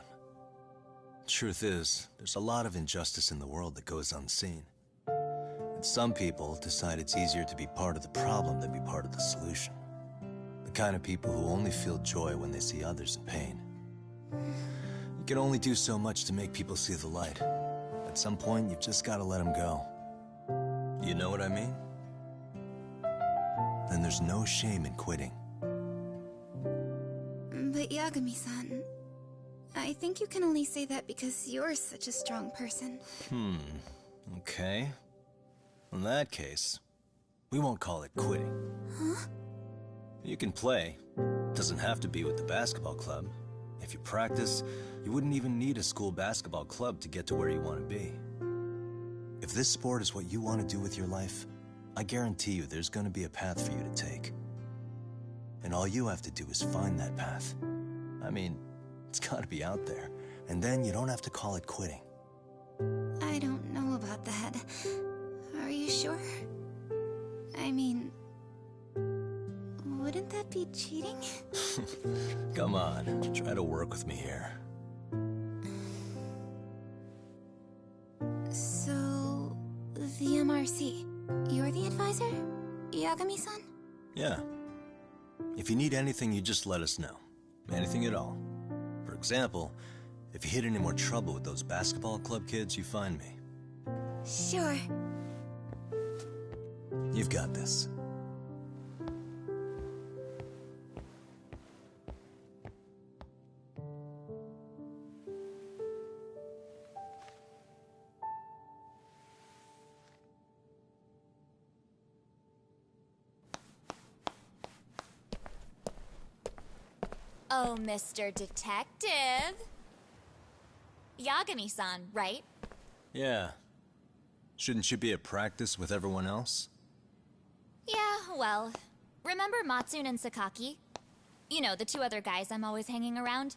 Truth is, there's a lot of injustice in the world that goes unseen. And some people decide it's easier to be part of the problem than be part of the solution. The kind of people who only feel joy when they see others in pain. You can only do so much to make people see the light. At some point, you've just got to let them go. You know what I mean? Then there's no shame in quitting. But Yagami-san, I think you can only say that because you're such a strong person. Okay. In that case, we won't call it quitting. Huh? You can play. Doesn't have to be with the basketball club. If you practice, you wouldn't even need a school basketball club to get to where you want to be. If this sport is what you want to do with your life, I guarantee you there's going to be a path for you to take. And all you have to do is find that path. I mean, it's got to be out there. And then you don't have to call it quitting. I don't know about that. Are you sure? I mean, wouldn't that be cheating? Come on, try to work with me here. So, the MRC, you're the advisor? Yagami-san? Yeah. If you need anything, you just let us know. Anything at all. For example, if you hit any more trouble with those basketball club kids, you find me. Sure. You've got this. Oh, Mr. Detective. Yagami-san, right? Yeah. Shouldn't you be at practice with everyone else? Yeah, well, remember Matsune and Sakaki? You know, the two other guys I'm always hanging around?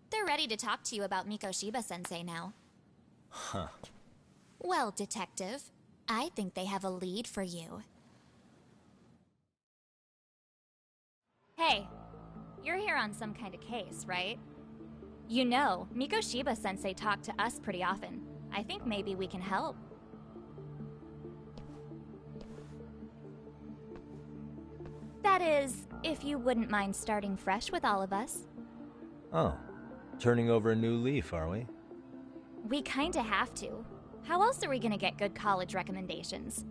They're ready to talk to you about Mikoshiba-sensei now. Huh. Well, Detective, I think they have a lead for you. Hey, you're here on some kind of case, right? You know, Mikoshiba-sensei talked to us pretty often. I think maybe we can help. That is, if you wouldn't mind starting fresh with all of us. Oh, turning over a new leaf, are we? We kinda have to. How else are we gonna get good college recommendations?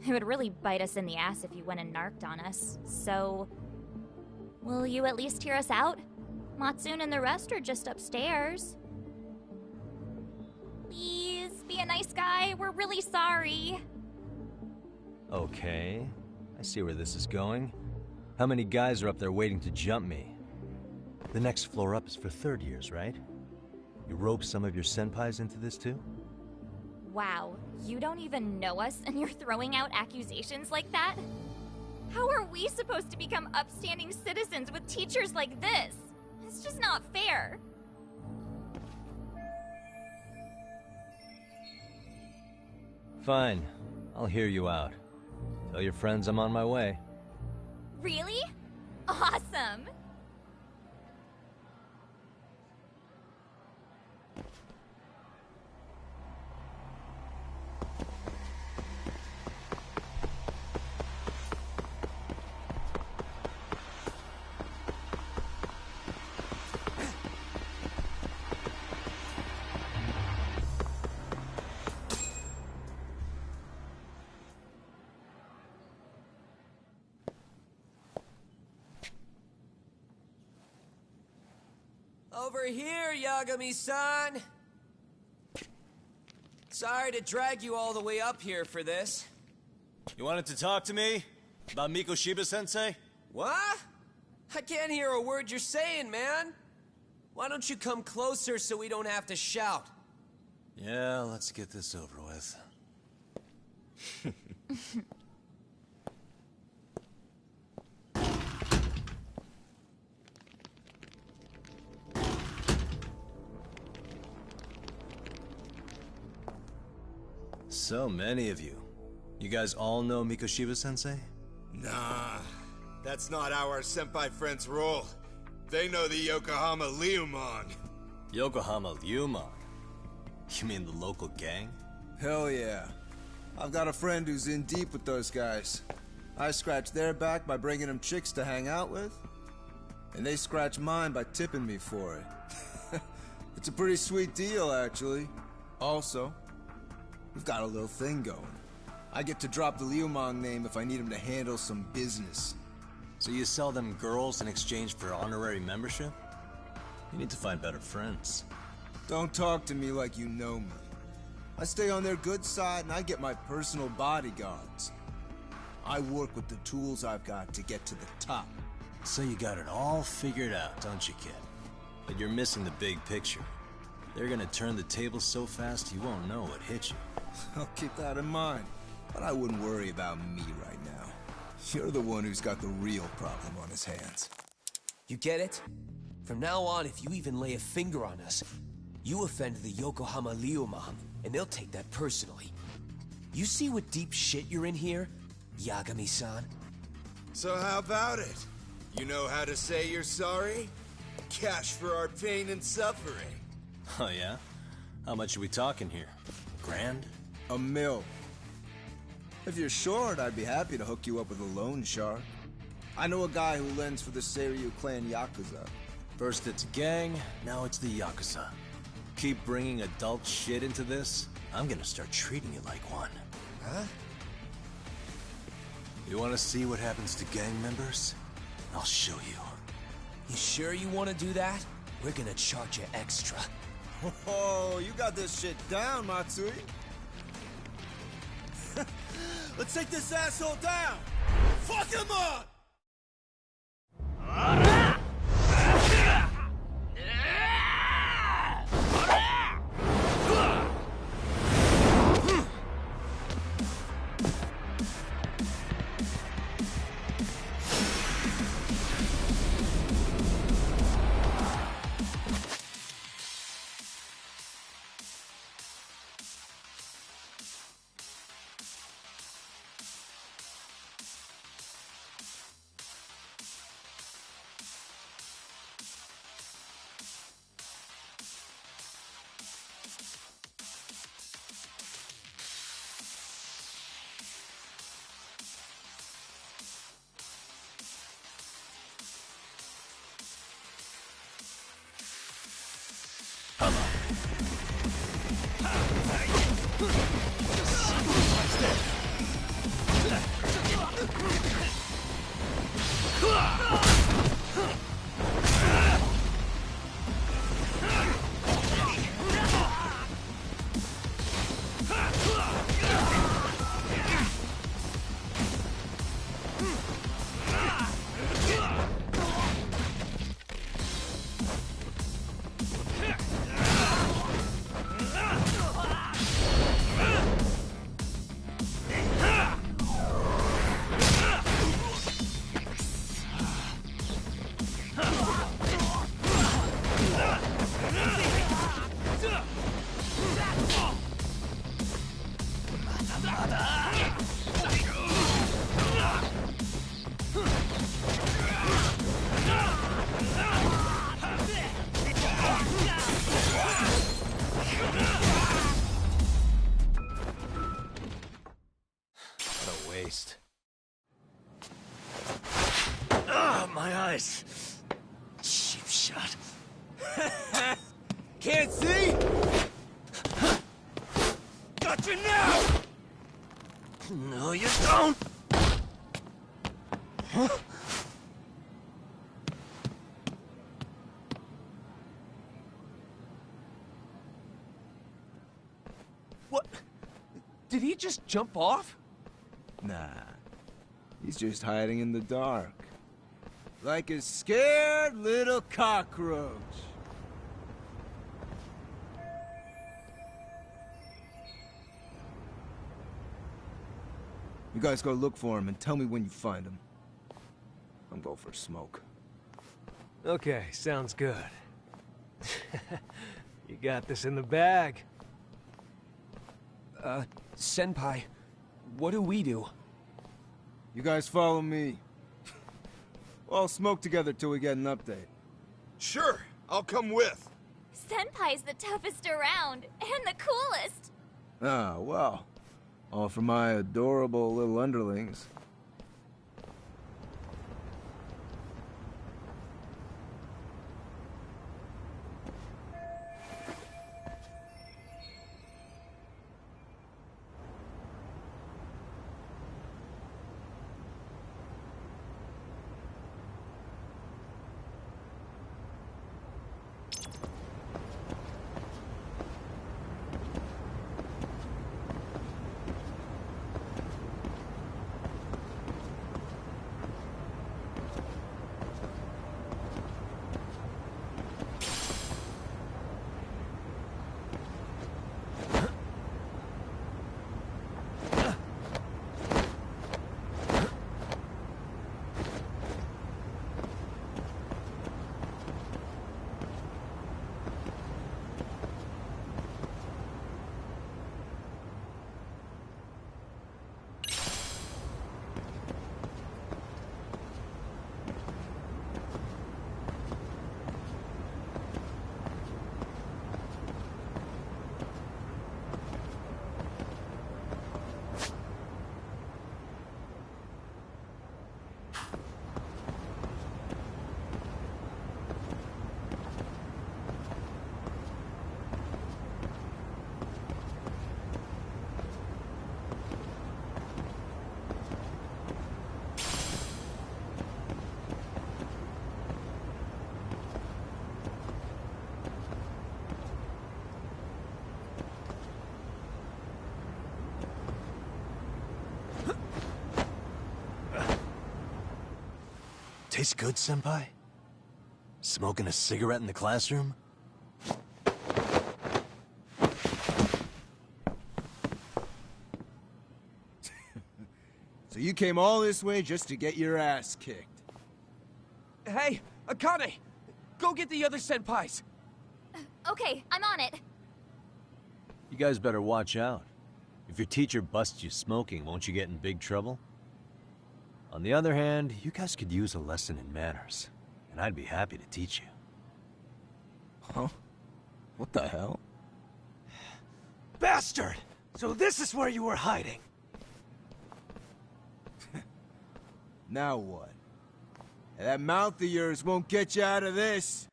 It would really bite us in the ass if you went and narked on us, so... Will you at least hear us out? Matsune and the rest are just upstairs. Please, be a nice guy. We're really sorry. Okay, I see where this is going. How many guys are up there waiting to jump me? The next floor up is for third years, right? You rope some of your senpais into this too? Wow, you don't even know us and you're throwing out accusations like that? How are we supposed to become upstanding citizens with teachers like this? It's just not fair. Fine, I'll hear you out. Tell your friends I'm on my way. Really? Awesome! Over here, Yagami-san! Sorry to drag you all the way up here for this. You wanted to talk to me? About Mikoshiba-sensei? What? I can't hear a word you're saying, man. Why don't you come closer so we don't have to shout? Yeah, let's get this over with. So many of you. You guys all know Mikoshiba-sensei? Nah, that's not how our senpai friends roll. They know the Yokohama Liumon. Yokohama Liumon? You mean the local gang? Hell yeah. I've got a friend who's in deep with those guys. I scratch their back by bringing them chicks to hang out with, and they scratch mine by tipping me for it. It's a pretty sweet deal, actually. Also, we've got a little thing going. I get to drop the Liumong name if I need him to handle some business. So you sell them girls in exchange for honorary membership? You need to find better friends. Don't talk to me like you know me. I stay on their good side and I get my personal bodyguards. I work with the tools I've got to get to the top. So you got it all figured out, don't you, kid? But you're missing the big picture. They're gonna turn the tables so fast you won't know what hit you. I'll keep that in mind. But I wouldn't worry about me right now. You're the one who's got the real problem on his hands. You get it? From now on, if you even lay a finger on us, you offend the Yokohama Liumon, and they'll take that personally. You see what deep shit you're in here, Yagami-san? So how about it? You know how to say you're sorry? Cash for our pain and suffering. Oh yeah? How much are we talking here? Grand? $1 million. If you're short, I'd be happy to hook you up with a loan shark. I know a guy who lends for the Seiryu clan Yakuza. First it's a gang, now it's the Yakuza. Keep bringing adult shit into this, I'm gonna start treating you like one. Huh? You wanna see what happens to gang members? I'll show you. You sure you want to do that? We're gonna charge you extra. Oh, you got this shit down, Matsui. Let's take this asshole down! Fuck him up! waste. Ah, my eyes. Cheap shot. Can't see? Got you now! No, you don't! Huh? What? Did he just jump off? Nah. He's just hiding in the dark. Like a scared little cockroach. You guys go look for him and tell me when you find him. I'm going for a smoke. Okay, sounds good. You got this in the bag. Senpai, what do we do? You guys follow me. We'll all smoke together till we get an update. Sure, I'll come with. Senpai's the toughest around, and the coolest. Ah, well. All for my adorable little underlings. Tastes good, Senpai? Smoking a cigarette in the classroom? So you came all this way just to get your ass kicked? Hey, Akane! Go get the other senpais! Okay, I'm on it. You guys better watch out. If your teacher busts you smoking, won't you get in big trouble? On the other hand, you guys could use a lesson in manners, and I'd be happy to teach you. Huh? What the hell? Bastard! So this is where you were hiding. Now what? That mouth of yours won't get you out of this.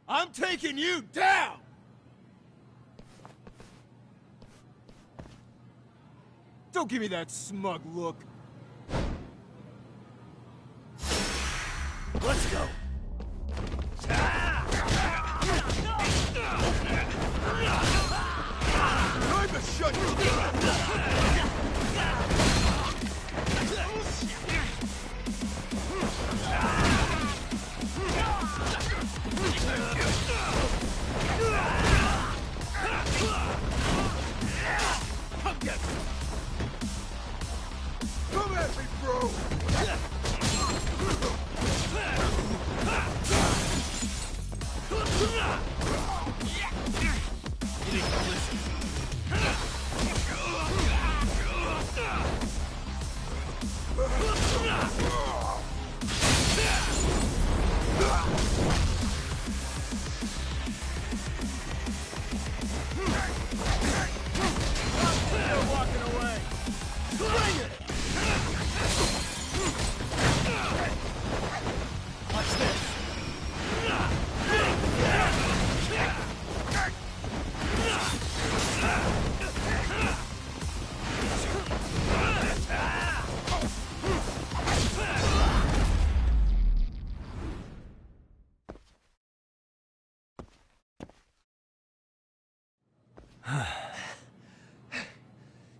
I'm taking you down! Don't give me that smug look. Let's go. Time to shut you down! Come get me.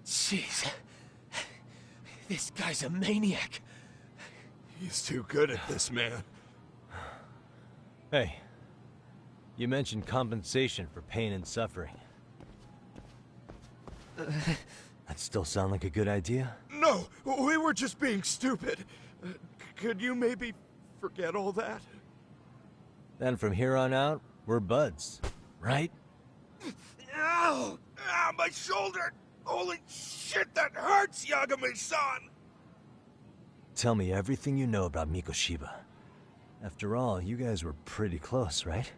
Jeez. This guy's a maniac. He's too good at this, man. Hey, you mentioned compensation for pain and suffering. That still sound like a good idea? No, we were just being stupid. Could you maybe forget all that? Then from here on out, we're buds, right? Ow! Ah, my shoulder! Holy shit, that hurts, Yagami-san! Tell me everything you know about Mikoshiba. After all, you guys were pretty close, right?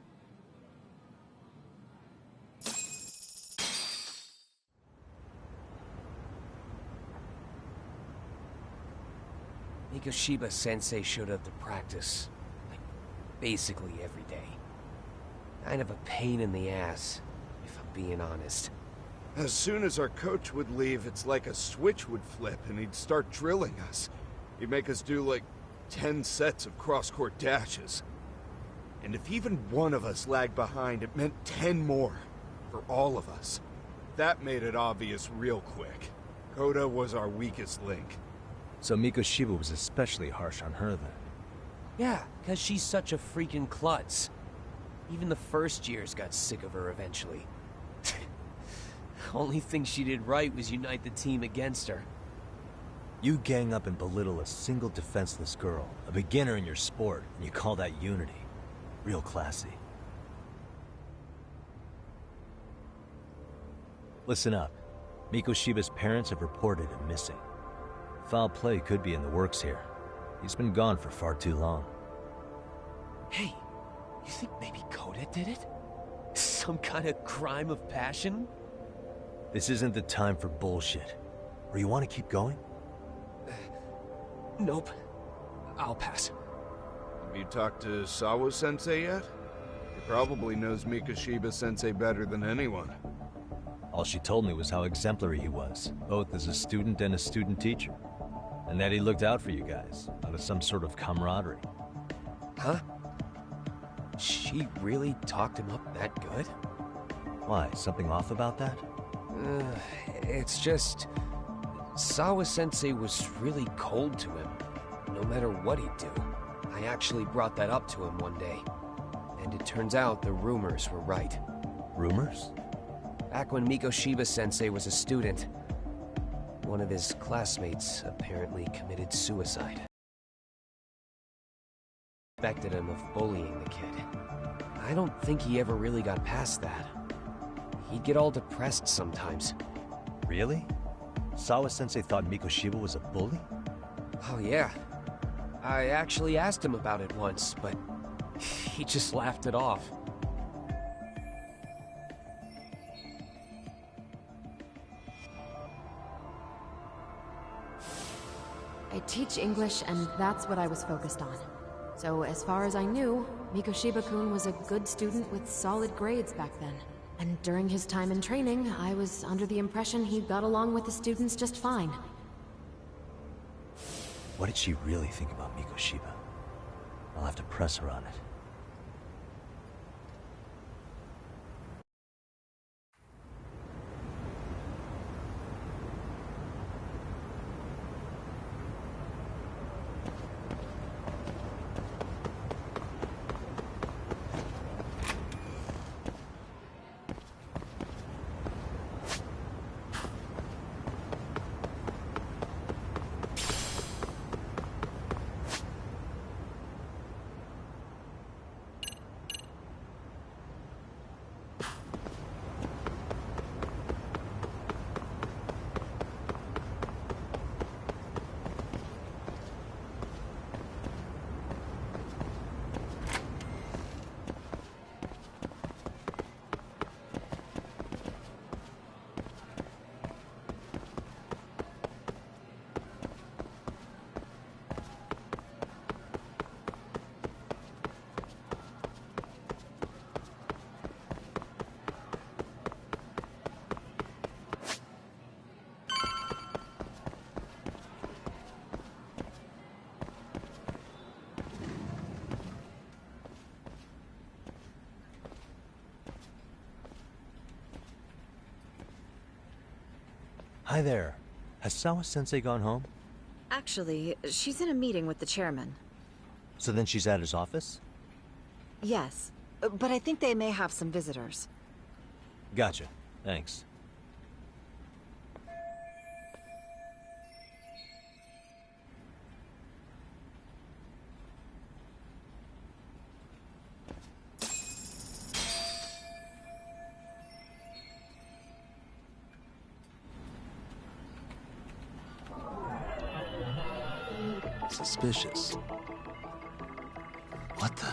Mikoshiba-sensei showed up to practice, like, basically every day. Kind of a pain in the ass, if I'm being honest. As soon as our coach would leave, it's like a switch would flip and he'd start drilling us. He'd make us do like 10 sets of cross-court dashes. And if even one of us lagged behind, it meant 10 more. For all of us. That made it obvious real quick. Koda was our weakest link. So Mikoshiba was especially harsh on her then? Yeah, because she's such a freaking klutz. Even the first years got sick of her eventually. Only thing she did right was unite the team against her. You gang up and belittle a single defenseless girl, a beginner in your sport, and you call that unity. Real classy. Listen up. Mikoshiba's parents have reported him missing. Foul play could be in the works here. He's been gone for far too long. Hey, you think maybe Koda did it? Some kind of crime of passion? This isn't the time for bullshit. Or you want to keep going? Nope. I'll pass. Have you talked to Sawa-sensei yet? He probably knows Mikoshiba-sensei better than anyone. All she told me was how exemplary he was, both as a student and a student teacher. And that he looked out for you guys, out of some sort of camaraderie. Huh? She really talked him up that good? Why, something off about that? It's just... Sawa-sensei was really cold to him, no matter what he'd do. I actually brought that up to him one day. And it turns out the rumors were right. Rumors? Back when Mikoshiba-sensei was a student, one of his classmates apparently committed suicide. Suspected him of bullying the kid. I don't think he ever really got past that. He'd get all depressed sometimes. Really? Sawa-sensei thought Mikoshiba was a bully? Oh yeah. I actually asked him about it once, but he just laughed it off. I teach English, and that's what I was focused on. So as far as I knew, Mikoshiba-kun was a good student with solid grades back then. And during his time in training, I was under the impression he got along with the students just fine. What did she really think about Mikoshiba? I'll have to press her on it. Hi there. Has Sawa-sensei gone home? Actually, she's in a meeting with the chairman. So then she's at his office? Yes, but I think they may have some visitors. Gotcha. Thanks. Suspicious. What the?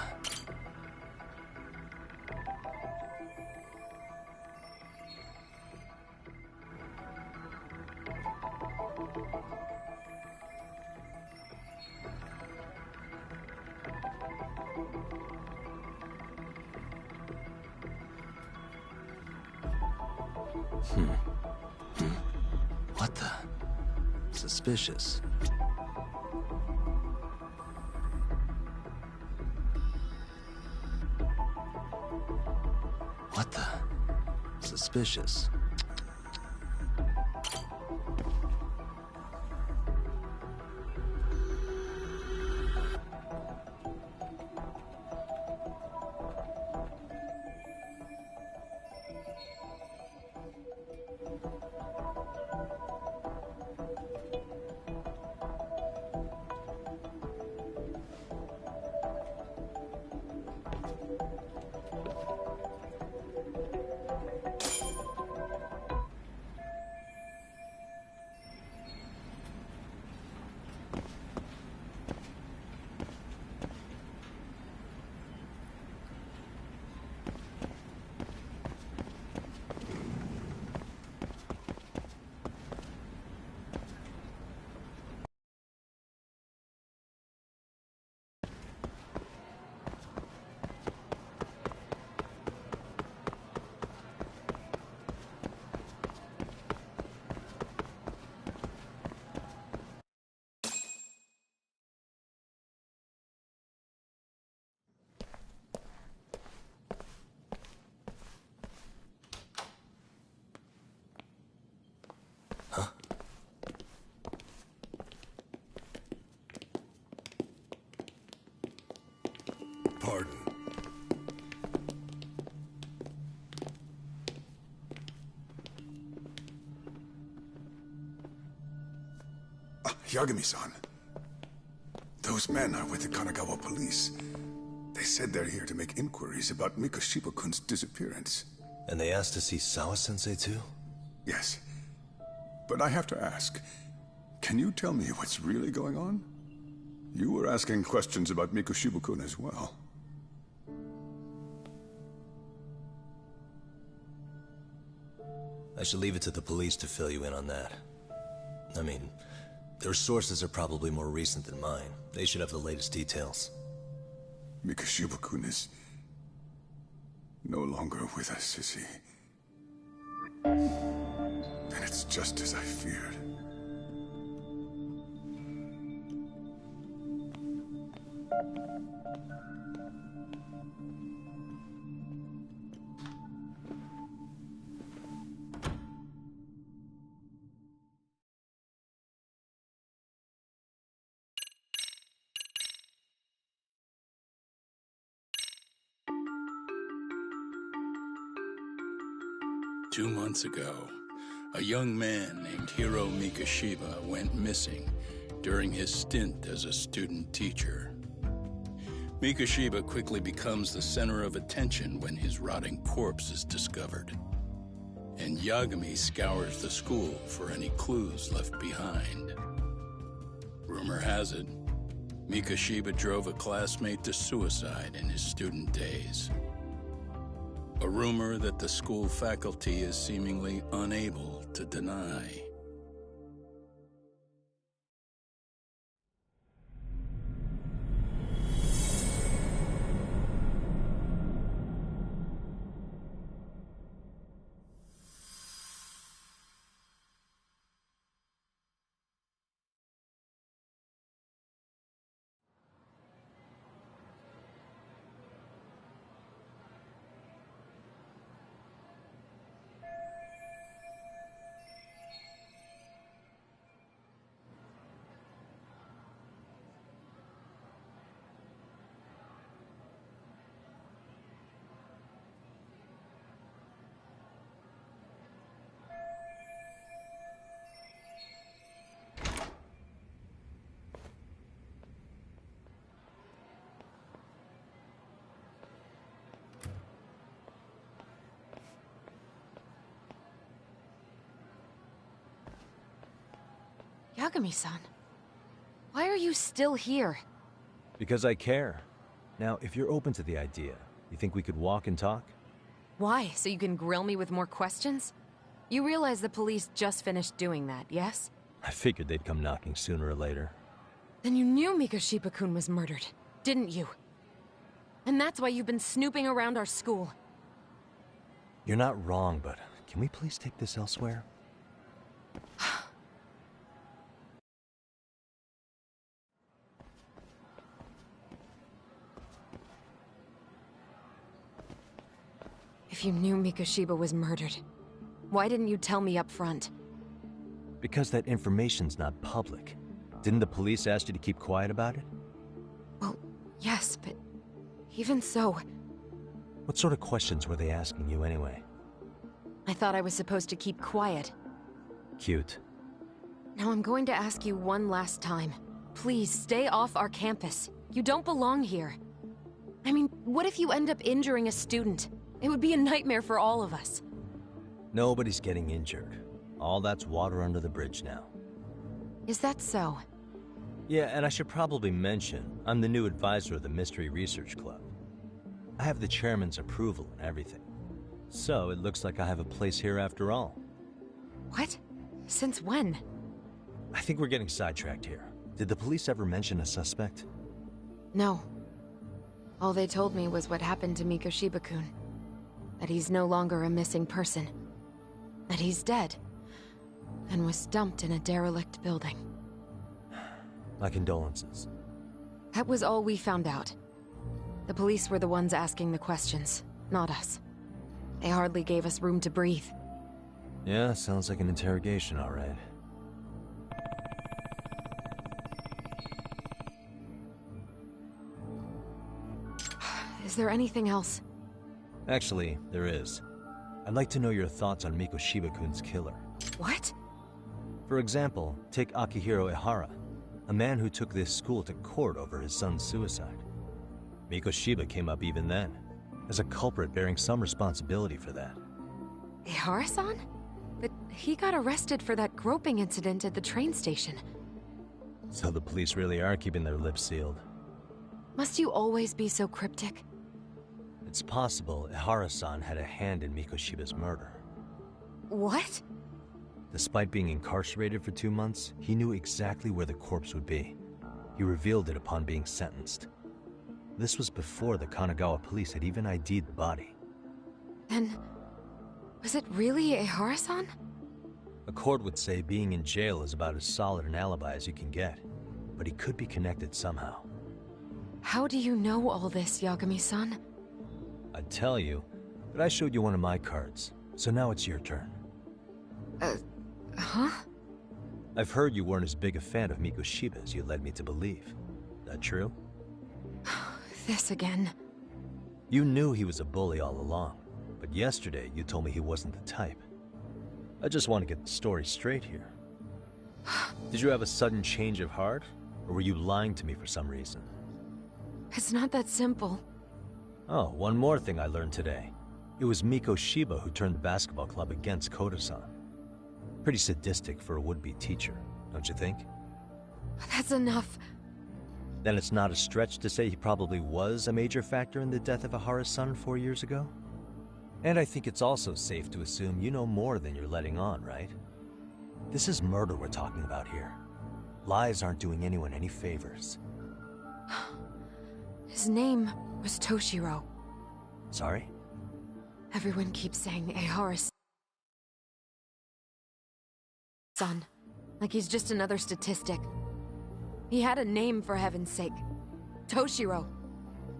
What the? Suspicious. What the? Suspicious. Pardon. Yagami-san. Those men are with the Kanagawa police. They said they're here to make inquiries about Mikoshiba-kun's disappearance. And they asked to see Sawa-sensei too? Yes. But I have to ask, can you tell me what's really going on? You were asking questions about Mikoshiba-kun as well. I should leave it to the police to fill you in on that. I mean, their sources are probably more recent than mine. They should have the latest details. Mikoshiba-kun is no longer with us, is he? And it's just as I feared. Two months ago, a young man named Hiro Mikoshiba went missing during his stint as a student teacher. Mikoshiba quickly becomes the center of attention when his rotting corpse is discovered. And Yagami scours the school for any clues left behind. Rumor has it, Mikoshiba drove a classmate to suicide in his student days. A rumor that the school faculty is seemingly unable to deny. Yagami-san, why are you still here? Because I care. Now, if you're open to the idea, you think we could walk and talk? Why? So you can grill me with more questions? You realize the police just finished doing that, yes? I figured they'd come knocking sooner or later. Then you knew Mikoshiba-kun was murdered, didn't you? And that's why you've been snooping around our school. You're not wrong, but can we please take this elsewhere? If you knew Mikoshiba was murdered, why didn't you tell me up front? Because that information's not public. Didn't the police ask you to keep quiet about it? Well, yes, but even so... What sort of questions were they asking you anyway? I thought I was supposed to keep quiet. Cute. Now I'm going to ask you one last time. Please, stay off our campus. You don't belong here. I mean, what if you end up injuring a student? It would be a nightmare for all of us. Nobody's getting injured. All that's water under the bridge now. Is that so? Yeah, and I should probably mention, I'm the new advisor of the Mystery Research Club. I have the chairman's approval and everything. So it looks like I have a place here after all. What? Since when? I think we're getting sidetracked here. Did the police ever mention a suspect? No. All they told me was what happened to Mikoshiba-kun. That he's no longer a missing person. That he's dead. And was dumped in a derelict building. My condolences. That was all we found out. The police were the ones asking the questions, not us. They hardly gave us room to breathe. Yeah, sounds like an interrogation, all right. Is there anything else? Actually, there is. I'd like to know your thoughts on Mikoshiba-kun's killer. What? For example, take Akihiro Ehara, a man who took this school to court over his son's suicide. Mikoshiba came up even then, as a culprit bearing some responsibility for that. Ehara-san? But he got arrested for that groping incident at the train station. So the police really are keeping their lips sealed. Must you always be so cryptic? It's possible Ehara-san had a hand in Mikoshiba's murder. What? Despite being incarcerated for 2 months, he knew exactly where the corpse would be. He revealed it upon being sentenced. This was before the Kanagawa police had even ID'd the body. Then, was it really Ehara-san? A court would say being in jail is about as solid an alibi as you can get, but he could be connected somehow. How do you know all this, Yagami-san? I'd tell you, but I showed you one of my cards, so now it's your turn. Huh? I've heard you weren't as big a fan of Mikoshiba as you led me to believe. That true? This again. You knew he was a bully all along, but yesterday you told me he wasn't the type. I just want to get the story straight here. Did you have a sudden change of heart, or were you lying to me for some reason? It's not that simple. Oh, one more thing I learned today. It was Mikoshiba who turned the basketball club against Koda-san. Pretty sadistic for a would-be teacher, don't you think? That's enough. Then it's not a stretch to say he probably was a major factor in the death of Ehara's son 4 years ago? And I think it's also safe to assume you know more than you're letting on, right? This is murder we're talking about here. Lies aren't doing anyone any favors. His name was Toshiro. Sorry? Everyone keeps saying Ehara's son. Like he's just another statistic. He had a name, for heaven's sake. Toshiro.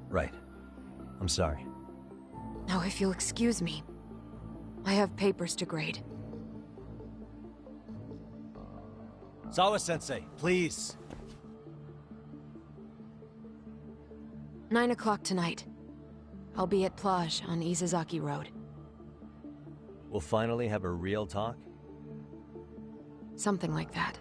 Right. I'm sorry. Now, if you'll excuse me, I have papers to grade. Sawa-sensei, please. 9 o'clock tonight. I'll be at Plage on Izazaki Road. We'll finally have a real talk? Something like that.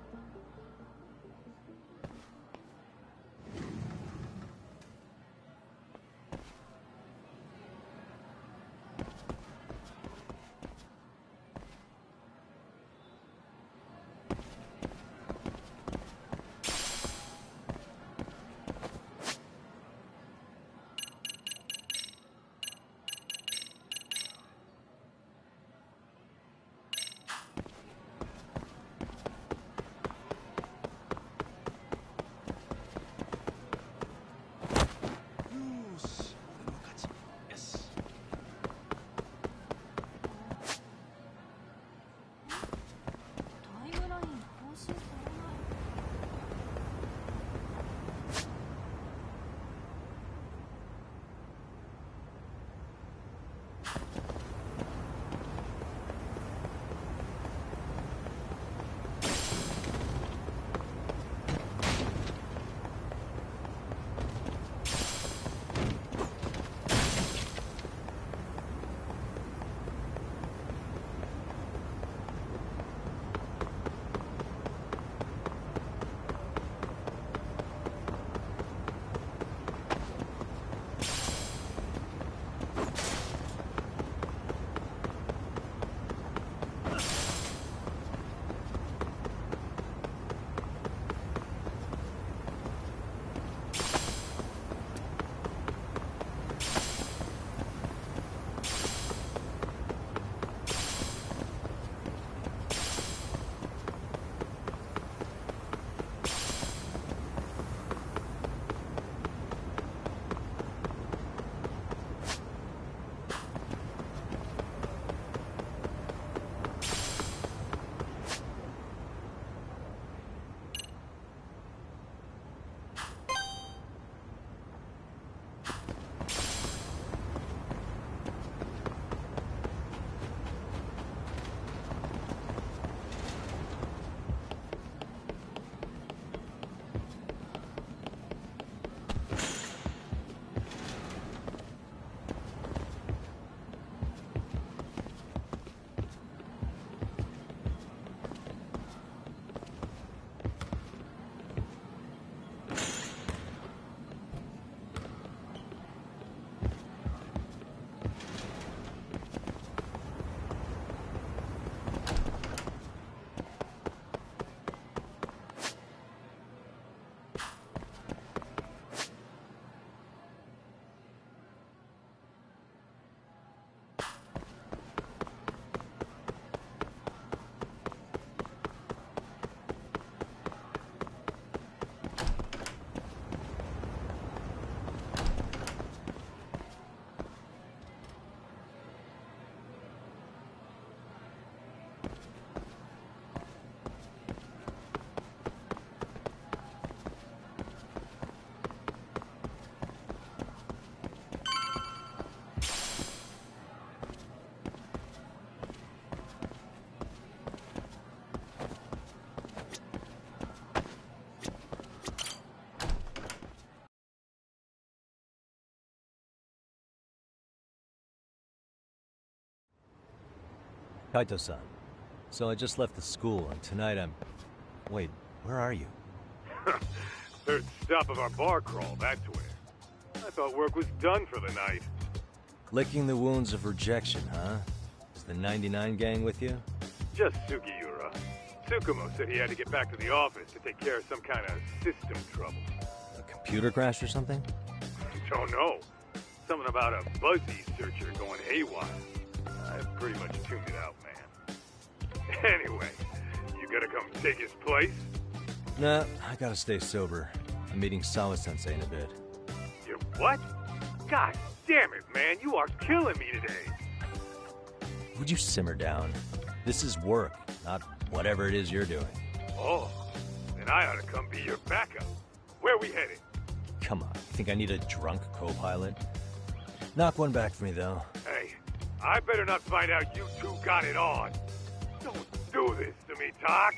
Kaito-san. So I just left the school, and tonight I'm... Wait, where are you? Third stop of our bar crawl, that's where. I thought work was done for the night. Licking the wounds of rejection, huh? Is the 99 gang with you? Just Sugiura. Tsukumo said he had to get back to the office to take care of some kind of system trouble. A computer crash or something? Don't know. Something about a Buzzy searcher going haywire. I pretty much tuned it out, man. Anyway, you gonna come take his place? Nah, I gotta stay sober. I'm meeting Sawa-sensei in a bit. You what? God damn it, man, you are killing me today. Would you simmer down? This is work, not whatever it is you're doing. Oh, then I ought to come be your backup. Where we headed? Come on, you think I need a drunk co-pilot? Knock one back for me, though. Hey, I better not find out you two got it on. Don't do this to me, Talk.